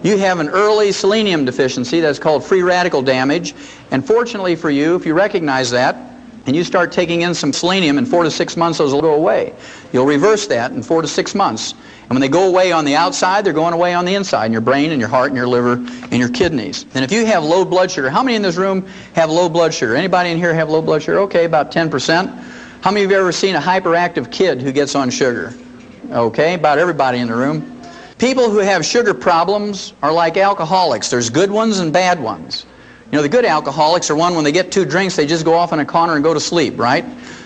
you have an early selenium deficiency. That's called free radical damage. And fortunately for you, if you recognize that and you start taking in some selenium, in 4 to 6 months those will go away. You'll reverse that in 4 to 6 months. And when they go away on the outside, they're going away on the inside, in your brain and your heart and your liver and your kidneys. And if you have low blood sugar, how many in this room have low blood sugar? Anybody in here have low blood sugar? Okay, about 10%. How many of you have ever seen a hyperactive kid who gets on sugar? Okay, about everybody in the room. People who have sugar problems are like alcoholics. There's good ones and bad ones. You know, the good alcoholics are one, when they get 2 drinks, they just go off in a corner and go to sleep, right?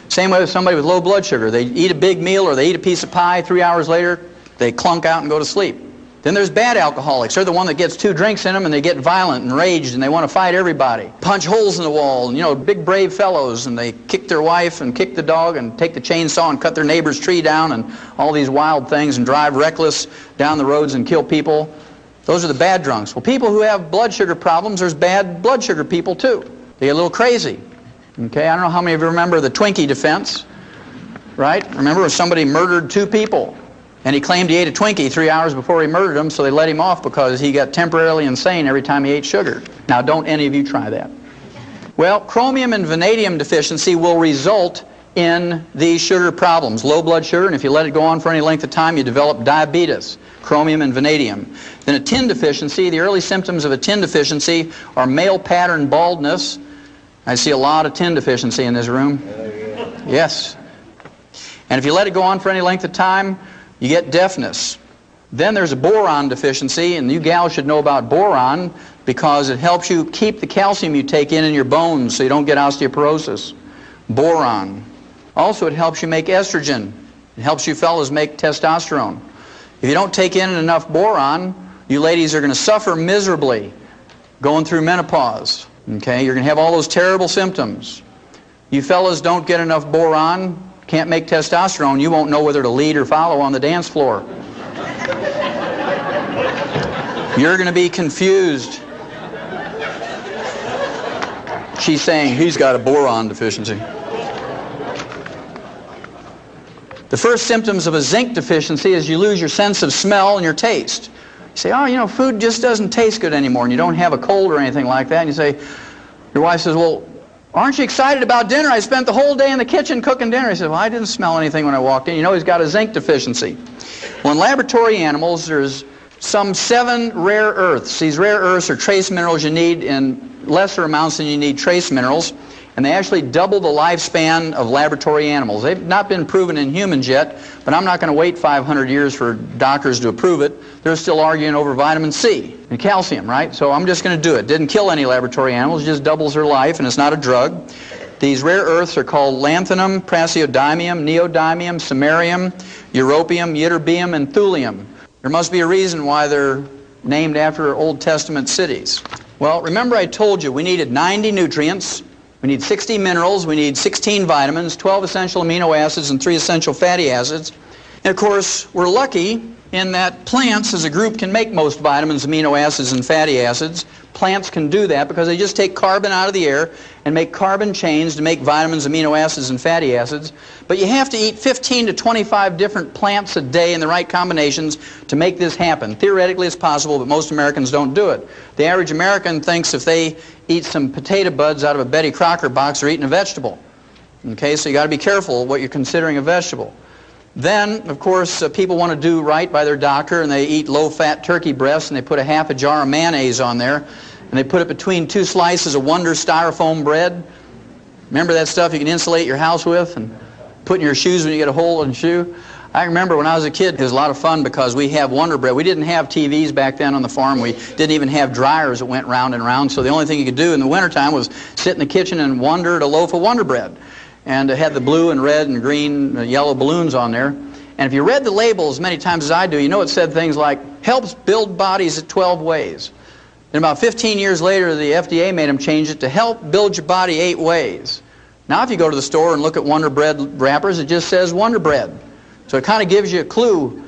Same way with somebody with low blood sugar. They eat a big meal or they eat a piece of pie, 3 hours later, they clunk out and go to sleep. Then there's bad alcoholics. They're the one that gets 2 drinks in them and they get violent and raged and they want to fight everybody. Punch holes in the wall, and, you know, big brave fellows, and they kick their wife and kick the dog and take the chainsaw and cut their neighbor's tree down and all these wild things and drive reckless down the roads and kill people. Those are the bad drunks. Well, people who have blood sugar problems, there's bad blood sugar people too. They get a little crazy. Okay, I don't know how many of you remember the Twinkie defense, right? Remember when somebody murdered 2 people and he claimed he ate a Twinkie 3 hours before he murdered them, so they let him off because he got temporarily insane every time he ate sugar. Now, don't any of you try that. Well, chromium and vanadium deficiency will result in these sugar problems, low blood sugar, and if you let it go on for any length of time, you develop diabetes, chromium and vanadium. Then a tin deficiency, the early symptoms of a tin deficiency are male pattern baldness. I see a lot of tin deficiency in this room. Yes. And if you let it go on for any length of time, you get deafness. Then there's a boron deficiency, and you gals should know about boron because it helps you keep the calcium you take in your bones so you don't get osteoporosis. Boron. Also, it helps you make estrogen. It helps you fellas make testosterone. If you don't take in enough boron, you ladies are going to suffer miserably going through menopause. Okay, you're going to have all those terrible symptoms. You fellas don't get enough boron, can't make testosterone, you won't know whether to lead or follow on the dance floor. You're going to be confused. She's saying he's got a boron deficiency. The first symptoms of a zinc deficiency is you lose your sense of smell and your taste. You say, oh, you know, food just doesn't taste good anymore, and you don't have a cold or anything like that. And you say, your wife says, well, aren't you excited about dinner? I spent the whole day in the kitchen cooking dinner. He says, well, I didn't smell anything when I walked in. You know, he's got a zinc deficiency. Well, in laboratory animals, there's some 7 rare earths. These rare earths are trace minerals you need in lesser amounts than you need trace minerals. And they actually double the lifespan of laboratory animals. They've not been proven in humans yet, but I'm not going to wait 500 years for doctors to approve it. They're still arguing over vitamin C and calcium, right? So I'm just going to do it. Didn't kill any laboratory animals, it just doubles their life, and it's not a drug. These rare earths are called lanthanum, praseodymium, neodymium, samarium, europium, ytterbium, and thulium. There must be a reason why they're named after Old Testament cities. Well, remember I told you we needed 90 nutrients. We need 60 minerals, we need 16 vitamins, 12 essential amino acids, and 3 essential fatty acids. And of course, we're lucky in that plants as a group can make most vitamins, amino acids, and fatty acids. Plants can do that because they just take carbon out of the air and make carbon chains to make vitamins, amino acids, and fatty acids. But you have to eat 15 to 25 different plants a day in the right combinations to make this happen. Theoretically it's possible, but most Americans don't do it. The average American thinks if they eat some potato buds out of a Betty Crocker box, they're eating a vegetable. Okay, so you got to be careful what you're considering a vegetable. Then, of course, people want to do right by their doctor, and they eat low-fat turkey breasts, and they put a half a jar of mayonnaise on there, and they put it between 2 slices of Wonder styrofoam bread. Remember that stuff you can insulate your house with and put in your shoes when you get a hole in the shoe? I remember when I was a kid, it was a lot of fun because we have Wonder Bread. We didn't have TVs back then on the farm. We didn't even have dryers that went round and round, so the only thing you could do in the wintertime was sit in the kitchen and wonder at a loaf of Wonder Bread. And it had the blue and red and green yellow balloons on there. And if you read the labels as many times as I do, you know it said things like, helps build bodies at 12 ways. And about 15 years later, the FDA made them change it to help build your body 8 ways. Now if you go to the store and look at Wonder Bread wrappers, it just says Wonder Bread. So it kind of gives you a clue.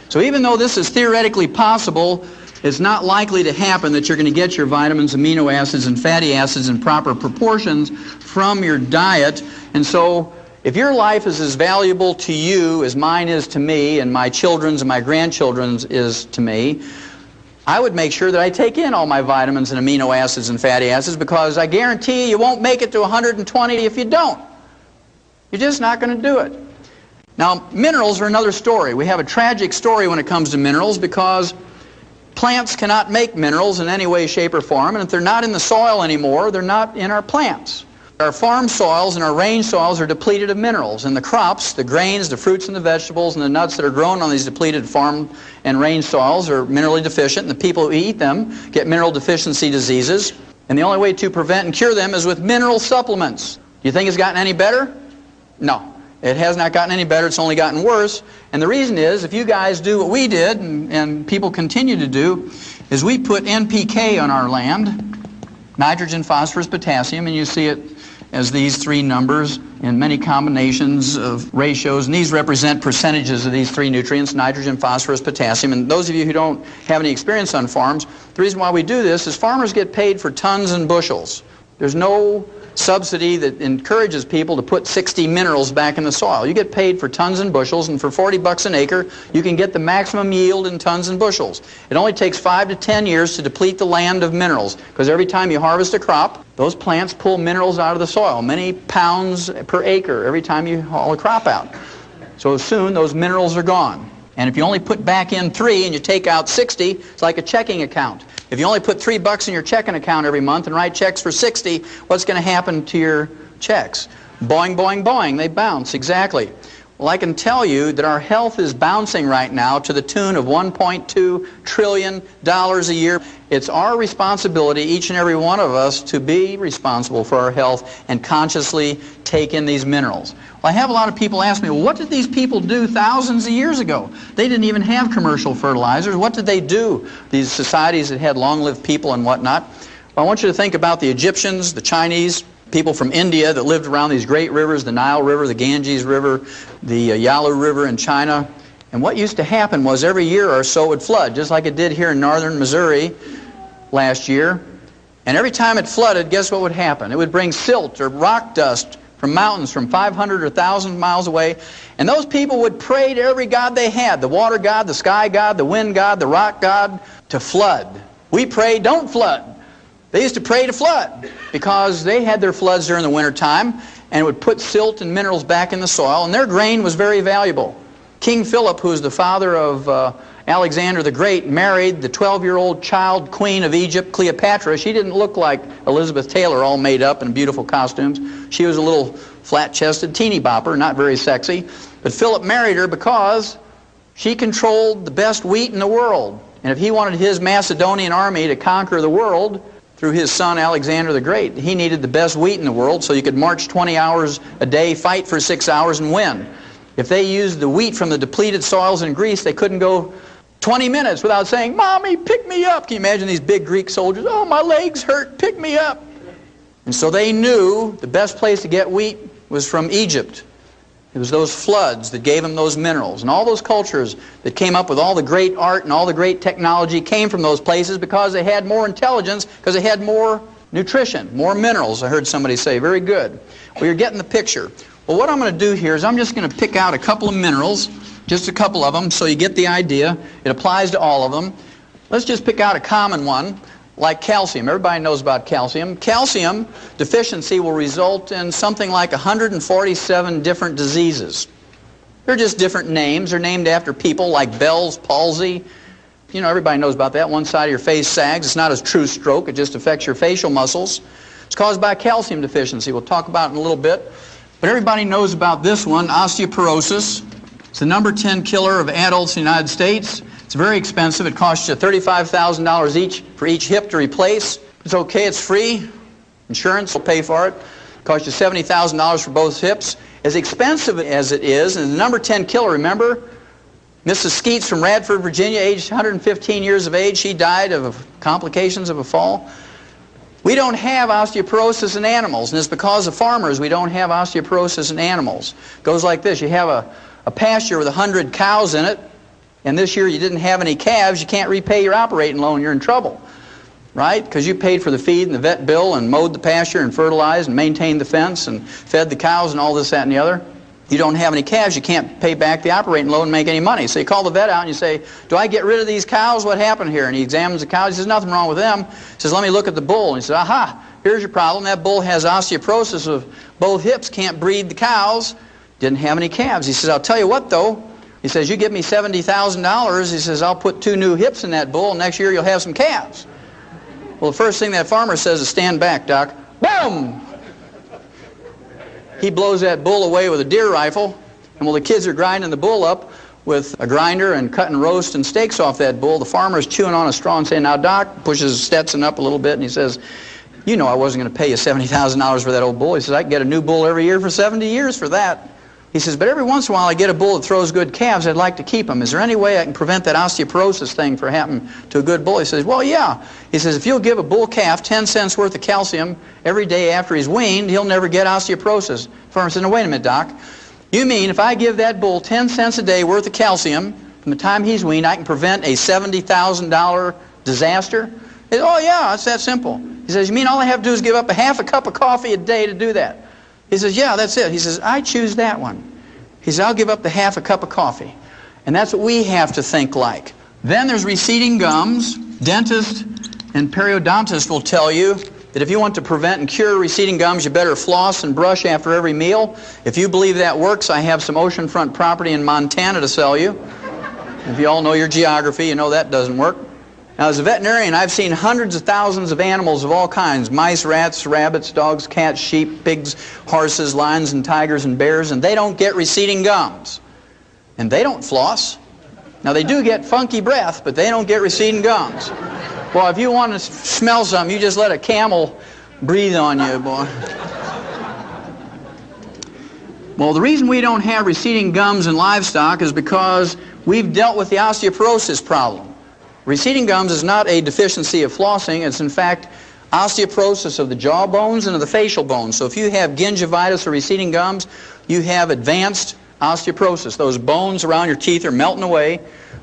So even though this is theoretically possible, it's not likely to happen that you're going to get your vitamins, amino acids, and fatty acids in proper proportions from your diet. And so if your life is as valuable to you as mine is to me, and my children's and my grandchildren's is to me, I would make sure that I take in all my vitamins and amino acids and fatty acids, because I guarantee you won't make it to 120 if you don't. You're just not going to do it. Now, minerals are another story. We have a tragic story when it comes to minerals, because plants cannot make minerals in any way, shape, or form, and if they're not in the soil anymore, they're not in our plants. Our farm soils and our range soils are depleted of minerals, and the crops, the grains, the fruits and the vegetables and the nuts that are grown on these depleted farm and range soils are minerally deficient, and the people who eat them get mineral deficiency diseases, and the only way to prevent and cure them is with mineral supplements. Do you think it's gotten any better? No. It has not gotten any better, it's only gotten worse. And the reason is, if you guys do what we did, and people continue to do, is we put NPK on our land, nitrogen, phosphorus, potassium, and you see it as these 3 numbers in many combinations of ratios, and these represent percentages of these 3 nutrients, nitrogen, phosphorus, potassium. And those of you who don't have any experience on farms, the reason why we do this is farmers get paid for tons and bushels. There's no subsidy that encourages people to put 60 minerals back in the soil. You get paid for tons and bushels, and for 40 bucks an acre, you can get the maximum yield in tons and bushels. It only takes 5 to 10 years to deplete the land of minerals, because every time you harvest a crop, those plants pull minerals out of the soil, many pounds per acre every time you haul a crop out. So soon those minerals are gone. And if you only put back in 3 and you take out 60, it's like a checking account. If you only put $3 in your checking account every month and write checks for 60, what's going to happen to your checks? Boing, boing, boing, they bounce, exactly. Well, I can tell you that our health is bouncing right now to the tune of $1.2 trillion a year. It's our responsibility, each and every one of us, to be responsible for our health and consciously take in these minerals. Well, I have a lot of people ask me, well, what did these people do thousands of years ago? They didn't even have commercial fertilizers. What did they do, these societies that had long-lived people and whatnot? Well, I want you to think about the Egyptians, the Chinese, people from India that lived around these great rivers, the Nile River, the Ganges River, the Yalu River in China. And what used to happen was every year or so it would flood, just like it did here in northern Missouri last year. And every time it flooded, guess what would happen? It would bring silt or rock dust from mountains from 500 or 1,000 miles away. And those people would pray to every god they had, the water god, the sky god, the wind god, the rock god, to flood. We pray, don't flood. They used to pray to flood because they had their floods during the winter time, and it would put silt and minerals back in the soil, and their grain was very valuable. King Philip, who was the father of Alexander the Great, married the 12-year-old child queen of Egypt, Cleopatra. She didn't look like Elizabeth Taylor, all made up in beautiful costumes. She was a little flat-chested teeny bopper, not very sexy. But Philip married her because she controlled the best wheat in the world. And if he wanted his Macedonian army to conquer the world through his son Alexander the Great, he needed the best wheat in the world, so you could march 20 hours a day, fight for 6 hours, and win. If they used the wheat from the depleted soils in Greece, they couldn't go 20 minutes without saying, "Mommy, pick me up." Can you imagine these big Greek soldiers? "Oh, my legs hurt, pick me up." And so they knew the best place to get wheat was from Egypt. It was those floods that gave them those minerals. And all those cultures that came up with all the great art and all the great technology came from those places because they had more intelligence, because they had more nutrition, more minerals, I heard somebody say. Very good. Well, you're getting the picture. Well, what I'm going to do here is I'm just going to pick out a couple of minerals, just a couple of them, so you get the idea. It applies to all of them. Let's just pick out a common one, like calcium. Everybody knows about calcium. Calcium deficiency will result in something like 147 different diseases. They're just different names. They're named after people like Bell's palsy. You know, everybody knows about that. One side of your face sags. It's not a true stroke. It just affects your facial muscles. It's caused by calcium deficiency. We'll talk about it in a little bit. But everybody knows about this one, osteoporosis. It's the number 10 killer of adults in the United States. It's very expensive. It costs you $35,000 each for each hip to replace. It's okay. It's free. Insurance will pay for it. It costs you $70,000 for both hips. As expensive as it is, and the number 10 killer, remember, Mrs. Skeets from Radford, Virginia, aged 115 years of age, she died of complications of a fall. We don't have osteoporosis in animals, and it's because of farmers we don't have osteoporosis in animals. It goes like this. You have a pasture with 100 cows in it, and this year you didn't have any calves, you can't repay your operating loan, you're in trouble. Right? Because you paid for the feed and the vet bill and mowed the pasture and fertilized and maintained the fence and fed the cows and all this, that, and the other. You don't have any calves, you can't pay back the operating loan and make any money. So you call the vet out and you say, do I get rid of these cows? What happened here? And he examines the cows. He says, nothing wrong with them. He says, let me look at the bull. And he says, aha, here's your problem. That bull has osteoporosis of both hips, can't breed the cows, didn't have any calves. He says, I'll tell you what though. He says, you give me $70,000. He says, I'll put 2 new hips in that bull, and next year you'll have some calves. Well, the first thing that farmer says is, stand back, Doc. Boom! He blows that bull away with a deer rifle, and while the kids are grinding the bull up with a grinder and cutting roast and steaks off that bull, the farmer is chewing on a straw and saying, now, Doc, pushes Stetson up a little bit, and he says, you know I wasn't going to pay you $70,000 for that old bull. He says, I can get a new bull every year for 70 years for that. He says, but every once in a while I get a bull that throws good calves. I'd like to keep them. Is there any way I can prevent that osteoporosis thing from happening to a good bull? He says, well, yeah. He says, if you'll give a bull calf 10 cents worth of calcium every day after he's weaned, he'll never get osteoporosis. The farmer says, no, wait a minute, Doc. You mean if I give that bull 10 cents a day worth of calcium from the time he's weaned, I can prevent a $70,000 disaster? He says, oh, yeah, it's that simple. He says, you mean all I have to do is give up a half a cup of coffee a day to do that? He says, yeah, that's it. He says, I choose that one. He says, I'll give up the half a cup of coffee. And that's what we have to think like. Then there's receding gums. Dentists and periodontists will tell you that if you want to prevent and cure receding gums, you better floss and brush after every meal. If you believe that works, I have some oceanfront property in Montana to sell you. If you all know your geography, you know that doesn't work. Now, as a veterinarian, I've seen hundreds of thousands of animals of all kinds, mice, rats, rabbits, dogs, cats, sheep, pigs, horses, lions, and tigers, and bears, and they don't get receding gums. And they don't floss. Now, they do get funky breath, but they don't get receding gums. Well, if you want to smell something, you just let a camel breathe on you, boy. Well, the reason we don't have receding gums in livestock is because we've dealt with the osteoporosis problem. Receding gums is not a deficiency of flossing. It's in fact osteoporosis of the jaw bones and of the facial bones. So if you have gingivitis or receding gums, you have advanced osteoporosis. Those bones around your teeth are melting away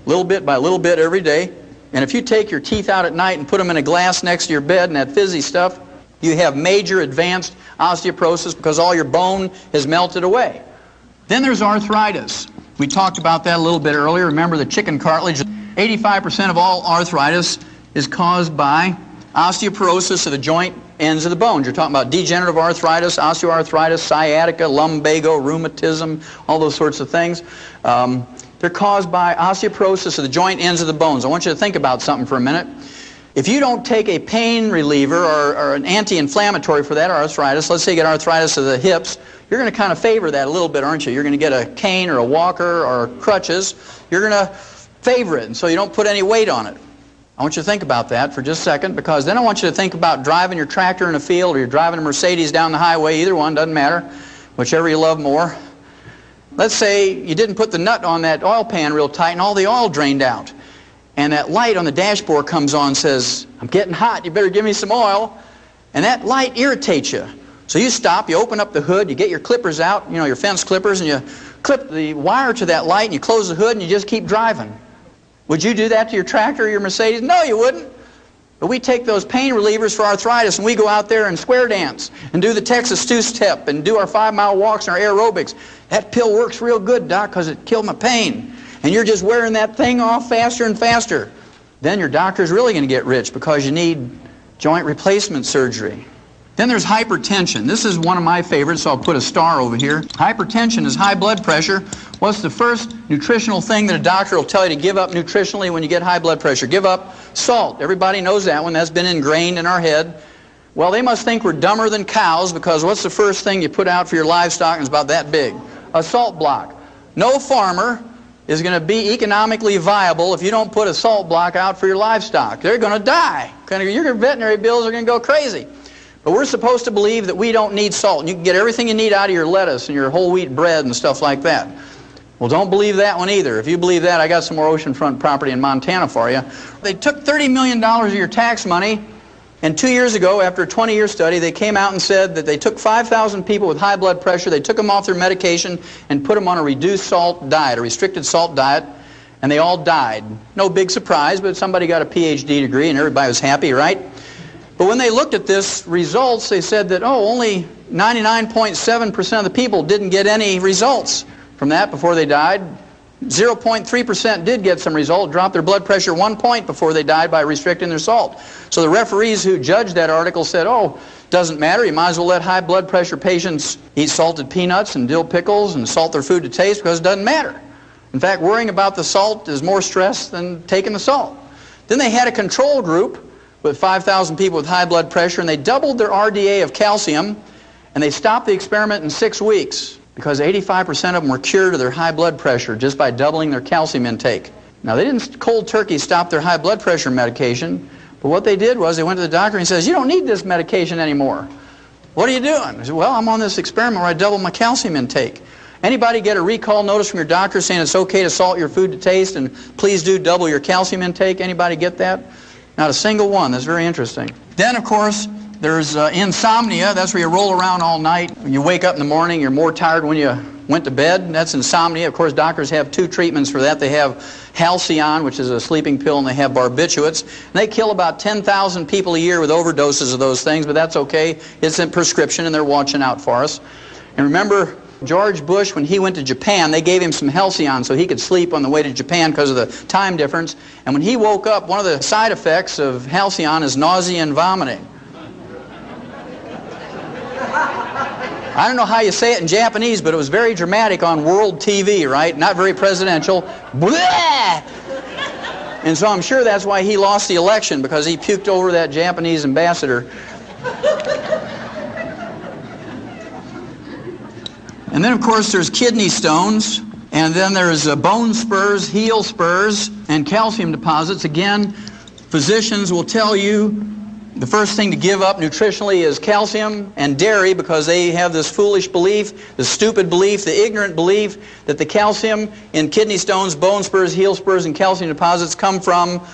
little bit by little bit every day. And if you take your teeth out at night and put them in a glass next to your bed and that fizzy stuff, you have major advanced osteoporosis because all your bone has melted away. Then there's arthritis. We talked about that a little bit earlier. Remember the chicken cartilage? 85% of all arthritis is caused by osteoporosis of the joint ends of the bones. You're talking about degenerative arthritis, osteoarthritis, sciatica, lumbago, rheumatism, all those sorts of things. They're caused by osteoporosis of the joint ends of the bones. I want you to think about something for a minute. If you don't take a pain reliever or an anti-inflammatory for that arthritis, let's say you get arthritis of the hips, you're going to kind of favor that a little bit, aren't you? You're going to get a cane or a walker or crutches. You're going to favor it, and so you don't put any weight on it. I want you to think about that for just a second, because then I want you to think about driving your tractor in a field or you're driving a Mercedes down the highway. Either one, doesn't matter, whichever you love more. Let's say you didn't put the nut on that oil pan real tight and all the oil drained out. And that light on the dashboard comes on and says, I'm getting hot, you better give me some oil. And that light irritates you. So you stop, you open up the hood, you get your clippers out, you know, your fence clippers, and you clip the wire to that light, and you close the hood, and you just keep driving. Would you do that to your tractor or your Mercedes? No, you wouldn't. But we take those pain relievers for arthritis, and we go out there and square dance and do the Texas two-step and do our 5-mile walks and our aerobics. That pill works real good, Doc, because it killed my pain. And you're just wearing that thing off faster and faster. Then your doctor's really going to get rich because you need joint replacement surgery. Then there's hypertension. This is one of my favorites, so I'll put a star over here. Hypertension is high blood pressure. What's the first nutritional thing that a doctor will tell you to give up nutritionally when you get high blood pressure? Give up salt. Everybody knows that one. That's been ingrained in our head. Well, they must think we're dumber than cows, because what's the first thing you put out for your livestock, and it's about that big? A salt block. No farmer is going to be economically viable if you don't put a salt block out for your livestock. They're going to die. Your veterinary bills are going to go crazy. But we're supposed to believe that we don't need salt, and you can get everything you need out of your lettuce and your whole wheat bread and stuff like that. Well, don't believe that one either. If you believe that, I got some more oceanfront property in Montana for you. They took $30 million of your tax money, and 2 years ago, after a 20-year study, they came out and said that they took 5,000 people with high blood pressure, they took them off their medication and put them on a reduced salt diet, a restricted salt diet, and they all died. No big surprise, but somebody got a PhD degree and everybody was happy, right? But when they looked at this results, they said that, oh, only 99.7% of the people didn't get any results from that before they died. 0.3% did get some result, dropped their blood pressure 1 point before they died by restricting their salt. So the referees who judged that article said, oh, doesn't matter, you might as well let high blood pressure patients eat salted peanuts and dill pickles and salt their food to taste, because it doesn't matter. In fact, worrying about the salt is more stress than taking the salt. Then they had a control group with 5,000 people with high blood pressure, and they doubled their RDA of calcium, and they stopped the experiment in 6 weeks. Because 85% of them were cured of their high blood pressure just by doubling their calcium intake. Now, they didn't cold turkey stop their high blood pressure medication, but what they did was they went to the doctor and he says, you don't need this medication anymore. What are you doing? I said, well, I'm on this experiment where I double my calcium intake. Anybody get a recall notice from your doctor saying it's okay to salt your food to taste and please do double your calcium intake? Anybody get that? Not a single one. That's very interesting. Then, of course, there's insomnia. That's where you roll around all night. When you wake up in the morning, you're more tired when you went to bed. That's insomnia. Of course, doctors have 2 treatments for that. They have Halcyon, which is a sleeping pill, and they have barbiturates. And they kill about 10,000 people a year with overdoses of those things, but that's okay. It's a prescription, and they're watching out for us. And remember, George Bush, when he went to Japan, they gave him some Halcyon so he could sleep on the way to Japan because of the time difference. And when he woke up, one of the side effects of Halcyon is nausea and vomiting. I don't know how you say it in Japanese, but it was very dramatic on world TV, right? Not very presidential. Blah! And so I'm sure that's why he lost the election, because he puked over that Japanese ambassador. And then, of course, there's kidney stones, and then there's bone spurs, heel spurs, and calcium deposits. Again, physicians will tell you the first thing to give up nutritionally is calcium and dairy, because they have this foolish belief, the stupid belief, the ignorant belief that the calcium in kidney stones, bone spurs, heel spurs, and calcium deposits come from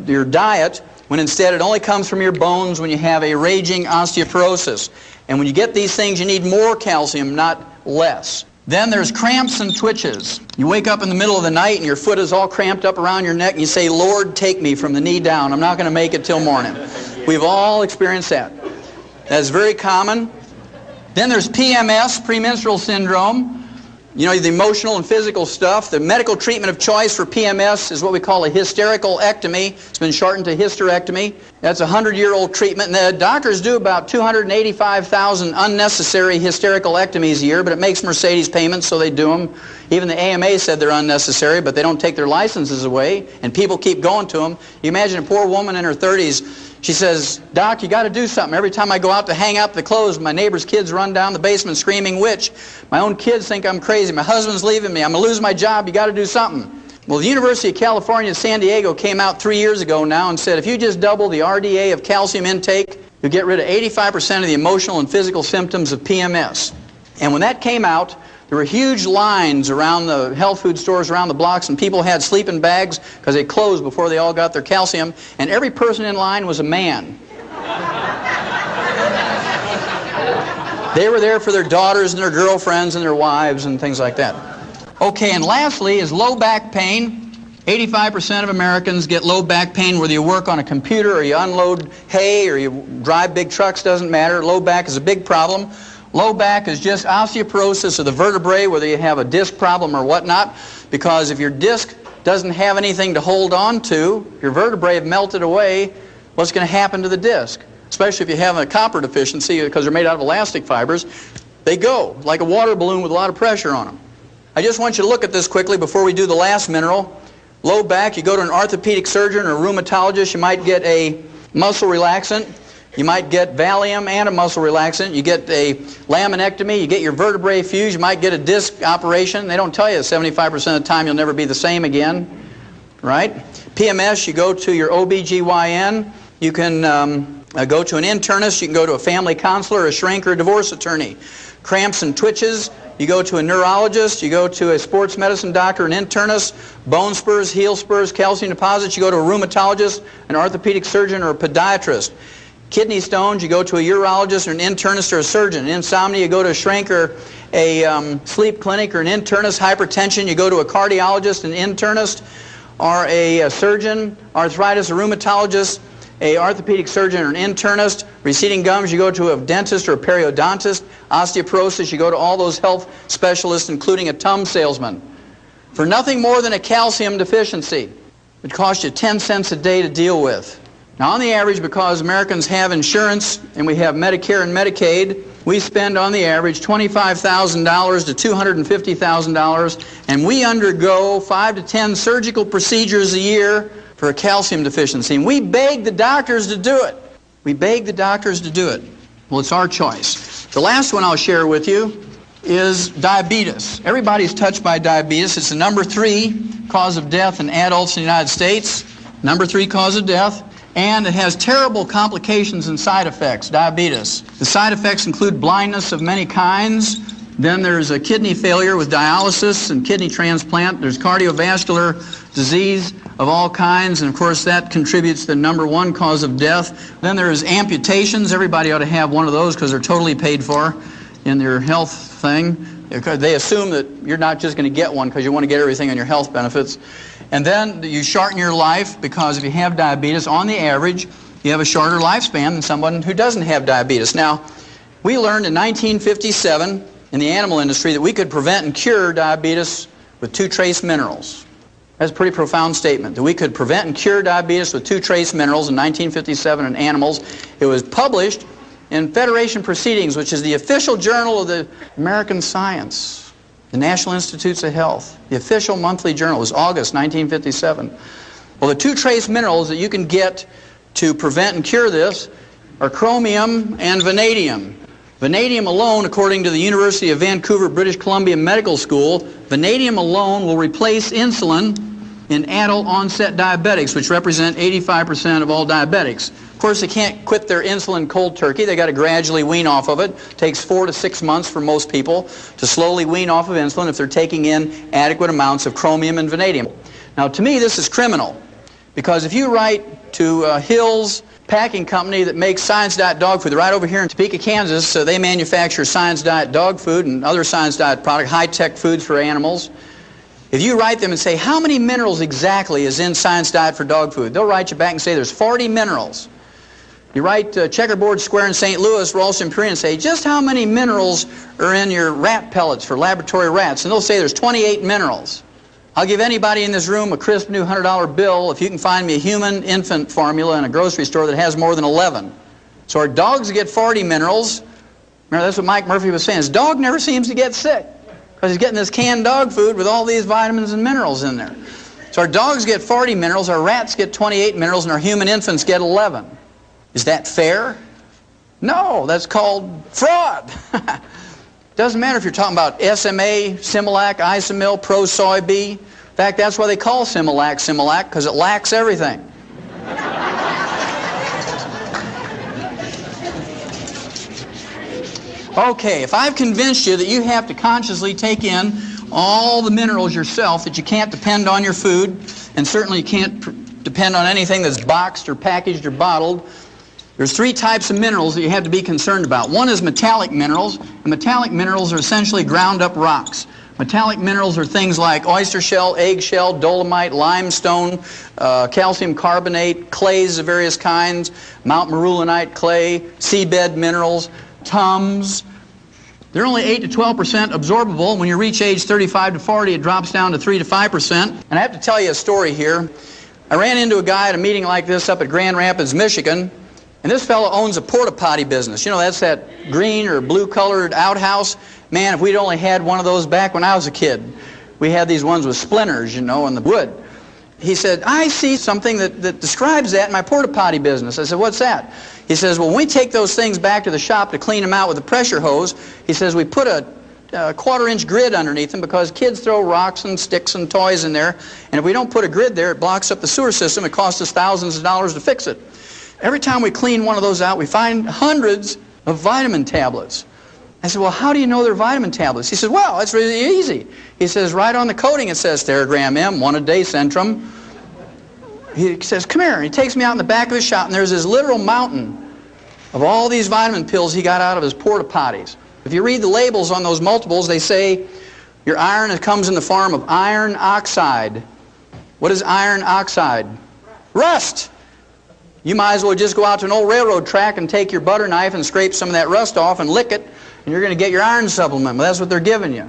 your diet, when instead it only comes from your bones when you have a raging osteoporosis. And when you get these things, you need more calcium, not less. Then there's cramps and twitches. You wake up in the middle of the night and your foot is all cramped up around your neck and you say, Lord, take me from the knee down. I'm not going to make it till morning. We've all experienced that. That's very common. Then there's PMS, premenstrual syndrome. You know, the emotional and physical stuff. The medical treatment of choice for PMS is what we call a hysterical ectomy. It's been shortened to hysterectomy. That's a 100-year-old treatment. And the doctors do about 285,000 unnecessary hysterical ectomies a year, but it makes Mercedes payments, so they do them. Even the AMA said they're unnecessary, but they don't take their licenses away, and people keep going to them. You imagine a poor woman in her 30s. She says, Doc, you got to do something. Every time I go out to hang up the clothes, my neighbor's kids run down the basement screaming witch. My own kids think I'm crazy. My husband's leaving me. I'm going to lose my job. You got to do something. Well, the University of California, San Diego came out 3 years ago now and said if you just double the RDA of calcium intake, you'll get rid of 85% of the emotional and physical symptoms of PMS. And when that came out, there were huge lines around the health food stores around the blocks, and people had sleeping bags because they closed before they all got their calcium, and every person in line was a man. They were there for their daughters and their girlfriends and their wives and things like that. Okay, and lastly is low back pain. 85% of Americans get low back pain whether you work on a computer or you unload hay or you drive big trucks, doesn't matter. Low back is a big problem. Low back is just osteoporosis of the vertebrae, whether you have a disc problem or whatnot, because if your disc doesn't have anything to hold on to, your vertebrae have melted away, what's going to happen to the disc? Especially if you have a copper deficiency, because they're made out of elastic fibers, they go like a water balloon with a lot of pressure on them. I just want you to look at this quickly before we do the last mineral. Low back, you go to an orthopedic surgeon or a rheumatologist, you might get a muscle relaxant. You might get Valium and a muscle relaxant. You get a laminectomy. You get your vertebrae fused. You might get a disc operation. They don't tell you 75% of the time you'll never be the same again, right? PMS, you go to your OBGYN. You can go to an internist. You can go to a family counselor, a shrink, or a divorce attorney. Cramps and twitches, you go to a neurologist. You go to a sports medicine doctor, an internist. Bone spurs, heel spurs, calcium deposits, you go to a rheumatologist, an orthopedic surgeon, or a podiatrist. Kidney stones, you go to a urologist or an internist or a surgeon. Insomnia, you go to a shrink or a sleep clinic or an internist. Hypertension, you go to a cardiologist, an internist, or a surgeon. Arthritis, a rheumatologist, a orthopedic surgeon or an internist. Receding gums, you go to a dentist or a periodontist. Osteoporosis, you go to all those health specialists, including a Tums salesman. For nothing more than a calcium deficiency, it costs you 10 cents a day to deal with. Now, on the average, because Americans have insurance and we have Medicare and Medicaid, we spend on the average $25,000 to $250,000, and we undergo 5 to 10 surgical procedures a year for a calcium deficiency. And we beg the doctors to do it. We beg the doctors to do it. Well, it's our choice. The last one I'll share with you is diabetes. Everybody's touched by diabetes. It's the number 3 cause of death in adults in the United States. Number 3 cause of death. And it has terrible complications and side effects, diabetes. The side effects include blindness of many kinds. Then there's a kidney failure with dialysis and kidney transplant. There's cardiovascular disease of all kinds, and of course that contributes to the number 1 cause of death. Then there's amputations. Everybody ought to have one of those because they're totally paid for in their health thing. They assume that you're not just going to get one because you want to get everything on your health benefits. And then you shorten your life because if you have diabetes, on the average, you have a shorter lifespan than someone who doesn't have diabetes. Now, we learned in 1957 in the animal industry that we could prevent and cure diabetes with 2 trace minerals. That's a pretty profound statement, that we could prevent and cure diabetes with 2 trace minerals in 1957 in animals. It was published in Federation Proceedings, which is the official journal of the American Science. The National Institutes of Health, the official monthly journal, was August 1957. Well, the 2 trace minerals that you can get to prevent and cure this are chromium and vanadium. Vanadium alone, according to the University of Vancouver, British Columbia Medical School, vanadium alone will replace insulin in adult onset diabetics, which represent 85% of all diabetics. Of course, they can't quit their insulin cold turkey. They got to gradually wean off of it. It takes 4 to 6 months for most people to slowly wean off of insulin if they're taking in adequate amounts of chromium and vanadium. Now, to me, this is criminal, because if you write to Hill's Packing Company that makes Science Diet dog food, they're right over here in Topeka, Kansas, so they manufacture Science Diet dog food and other Science Diet products, high-tech foods for animals. If you write them and say, how many minerals exactly is in Science Diet for dog food? They'll write you back and say there's 40 minerals. You write Checkerboard Square in St. Louis, Ralston, Purina, and say, just how many minerals are in your rat pellets for laboratory rats? And they'll say there's 28 minerals. I'll give anybody in this room a crisp new $100 bill if you can find me a human infant formula in a grocery store that has more than 11. So our dogs get 40 minerals. Remember, that's what Mike Murphy was saying. His dog never seems to get sick because he's getting this canned dog food with all these vitamins and minerals in there. So our dogs get 40 minerals, our rats get 28 minerals, and our human infants get 11. Is that fair? No, that's called fraud. Doesn't matter if you're talking about SMA, Similac, Isomil, Pro Soy B. In fact, that's why they call Similac Similac, because it lacks everything. Okay, if I've convinced you that you have to consciously take in all the minerals yourself, that you can't depend on your food, and certainly you can't depend on anything that's boxed or packaged or bottled, There's three types of minerals that you have to be concerned about. One is metallic minerals, and metallic minerals are essentially ground up rocks. Metallic minerals are things like oyster shell, eggshell, dolomite, limestone, calcium carbonate, clays of various kinds, Mount Marulanite clay, seabed minerals, tums. They're only 8 to 12% absorbable. When you reach age 35 to 40, it drops down to 3 to 5%. And I have to tell you a story here. I ran into a guy at a meeting like this up at Grand Rapids, Michigan, and this fellow owns a porta potty business. You know, that's that green or blue colored outhouse. Man, if we'd only had one of those back when I was a kid. We had these ones with splinters, you know, in the wood. He said, I see something that describes that in my porta potty business. I said, what's that? He says, well, when we take those things back to the shop to clean them out with a pressure hose, he says, we put a quarter-inch grid underneath them because kids throw rocks and sticks and toys in there, and if we don't put a grid there, it blocks up the sewer system. It costs us thousands of dollars to fix it. Every time we clean one of those out, we find hundreds of vitamin tablets. I said, well, how do you know they're vitamin tablets? He said, well, it's really easy. He says, right on the coating it says Theragram M, 1 a day Centrum. He says, come here. And he takes me out in the back of the shop, and there's this literal mountain of all these vitamin pills he got out of his porta potties. If you read the labels on those multiples, they say your iron comes in the form of iron oxide. What is iron oxide? Rust. You might as well just go out to an old railroad track and take your butter knife and scrape some of that rust off and lick it, and you're going to get your iron supplement. Well, that's what they're giving you.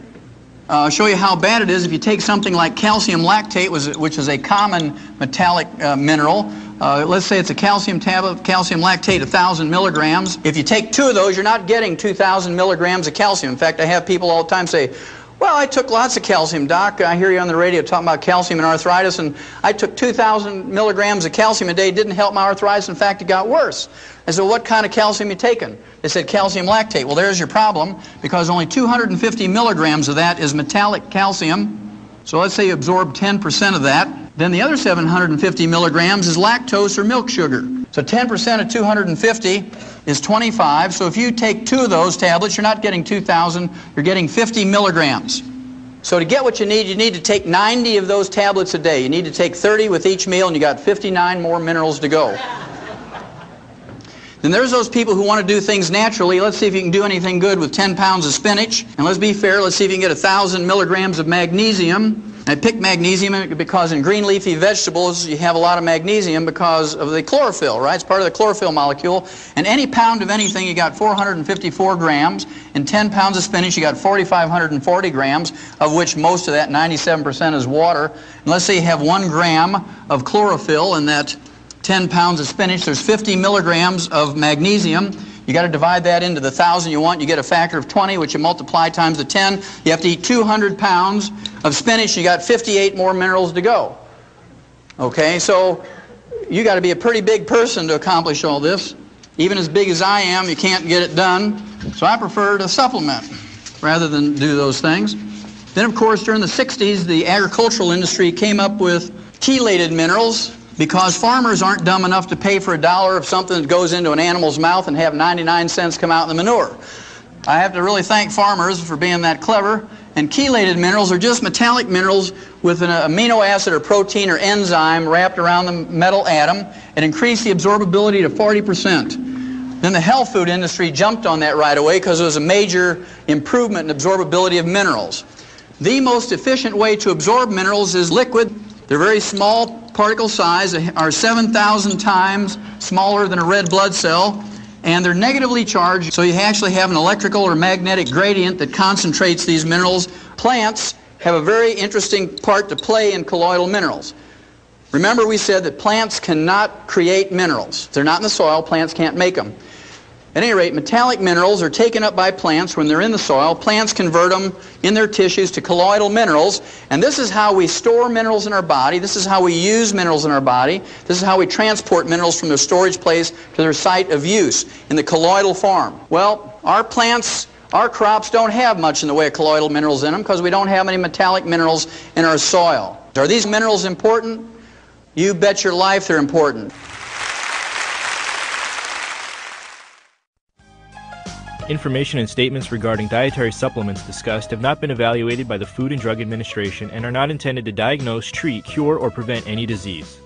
I'll show you how bad it is if you take something like calcium lactate, which is a common metallic mineral. Let's say it's a calcium tablet, calcium lactate, 1,000 milligrams. If you take 2 of those, you're not getting 2,000 milligrams of calcium. In fact, I have people all the time say, well, I took lots of calcium, Doc. I hear you on the radio talking about calcium and arthritis, and I took 2,000 milligrams of calcium a day. It didn't help my arthritis. In fact, it got worse. I said, what kind of calcium you taking? They said calcium lactate. Well, there's your problem, because only 250 milligrams of that is metallic calcium. So let's say you absorb 10% of that. Then the other 750 milligrams is lactose or milk sugar. So 10% of 250 is 25. So if you take 2 of those tablets, you're not getting 2,000, you're getting 50 milligrams. So to get what you need to take 90 of those tablets a day. You need to take 30 with each meal, and you got 59 more minerals to go. Then there's those people who want to do things naturally. Let's see if you can do anything good with 10 pounds of spinach. And let's be fair, let's see if you can get 1,000 milligrams of magnesium. I picked magnesium because in green leafy vegetables you have a lot of magnesium because of the chlorophyll, right? It's part of the chlorophyll molecule. And any pound of anything, you got 454 grams. In 10 pounds of spinach, you got 4,540 grams, of which most of that, 97%, is water. And let's say you have 1 gram of chlorophyll in that 10 pounds of spinach. There's 50 milligrams of magnesium. You got to divide that into the 1,000 you want. You get a factor of 20, which you multiply times the 10. You have to eat 200 pounds of spinach. You got 58 more minerals to go. Okay, so you got to be a pretty big person to accomplish all this. Even as big as I am, you can't get it done. So I prefer to supplement rather than do those things. Then, of course, during the 60s, the agricultural industry came up with chelated minerals, because farmers aren't dumb enough to pay for $1 of something that goes into an animal's mouth and have 99 cents come out in the manure. I have to really thank farmers for being that clever. And chelated minerals are just metallic minerals with an amino acid or protein or enzyme wrapped around the metal atom. It increased the absorbability to 40%. Then the health food industry jumped on that right away because it was a major improvement in absorbability of minerals. The most efficient way to absorb minerals is liquid. They're very small particle size, are 7,000 times smaller than a red blood cell, and they're negatively charged, so you actually have an electrical or magnetic gradient that concentrates these minerals. Plants have a very interesting part to play in colloidal minerals. Remember, we said that plants cannot create minerals. If they're not in the soil, plants can't make them. At any rate, metallic minerals are taken up by plants when they're in the soil. Plants convert them in their tissues to colloidal minerals, and this is how we store minerals in our body. This is how we use minerals in our body. This is how we transport minerals from their storage place to their site of use in the colloidal form. Well, our plants, our crops don't have much in the way of colloidal minerals in them because we don't have any metallic minerals in our soil. Are these minerals important? You bet your life they're important. Information and statements regarding dietary supplements discussed have not been evaluated by the Food and Drug Administration and are not intended to diagnose, treat, cure, or prevent any disease.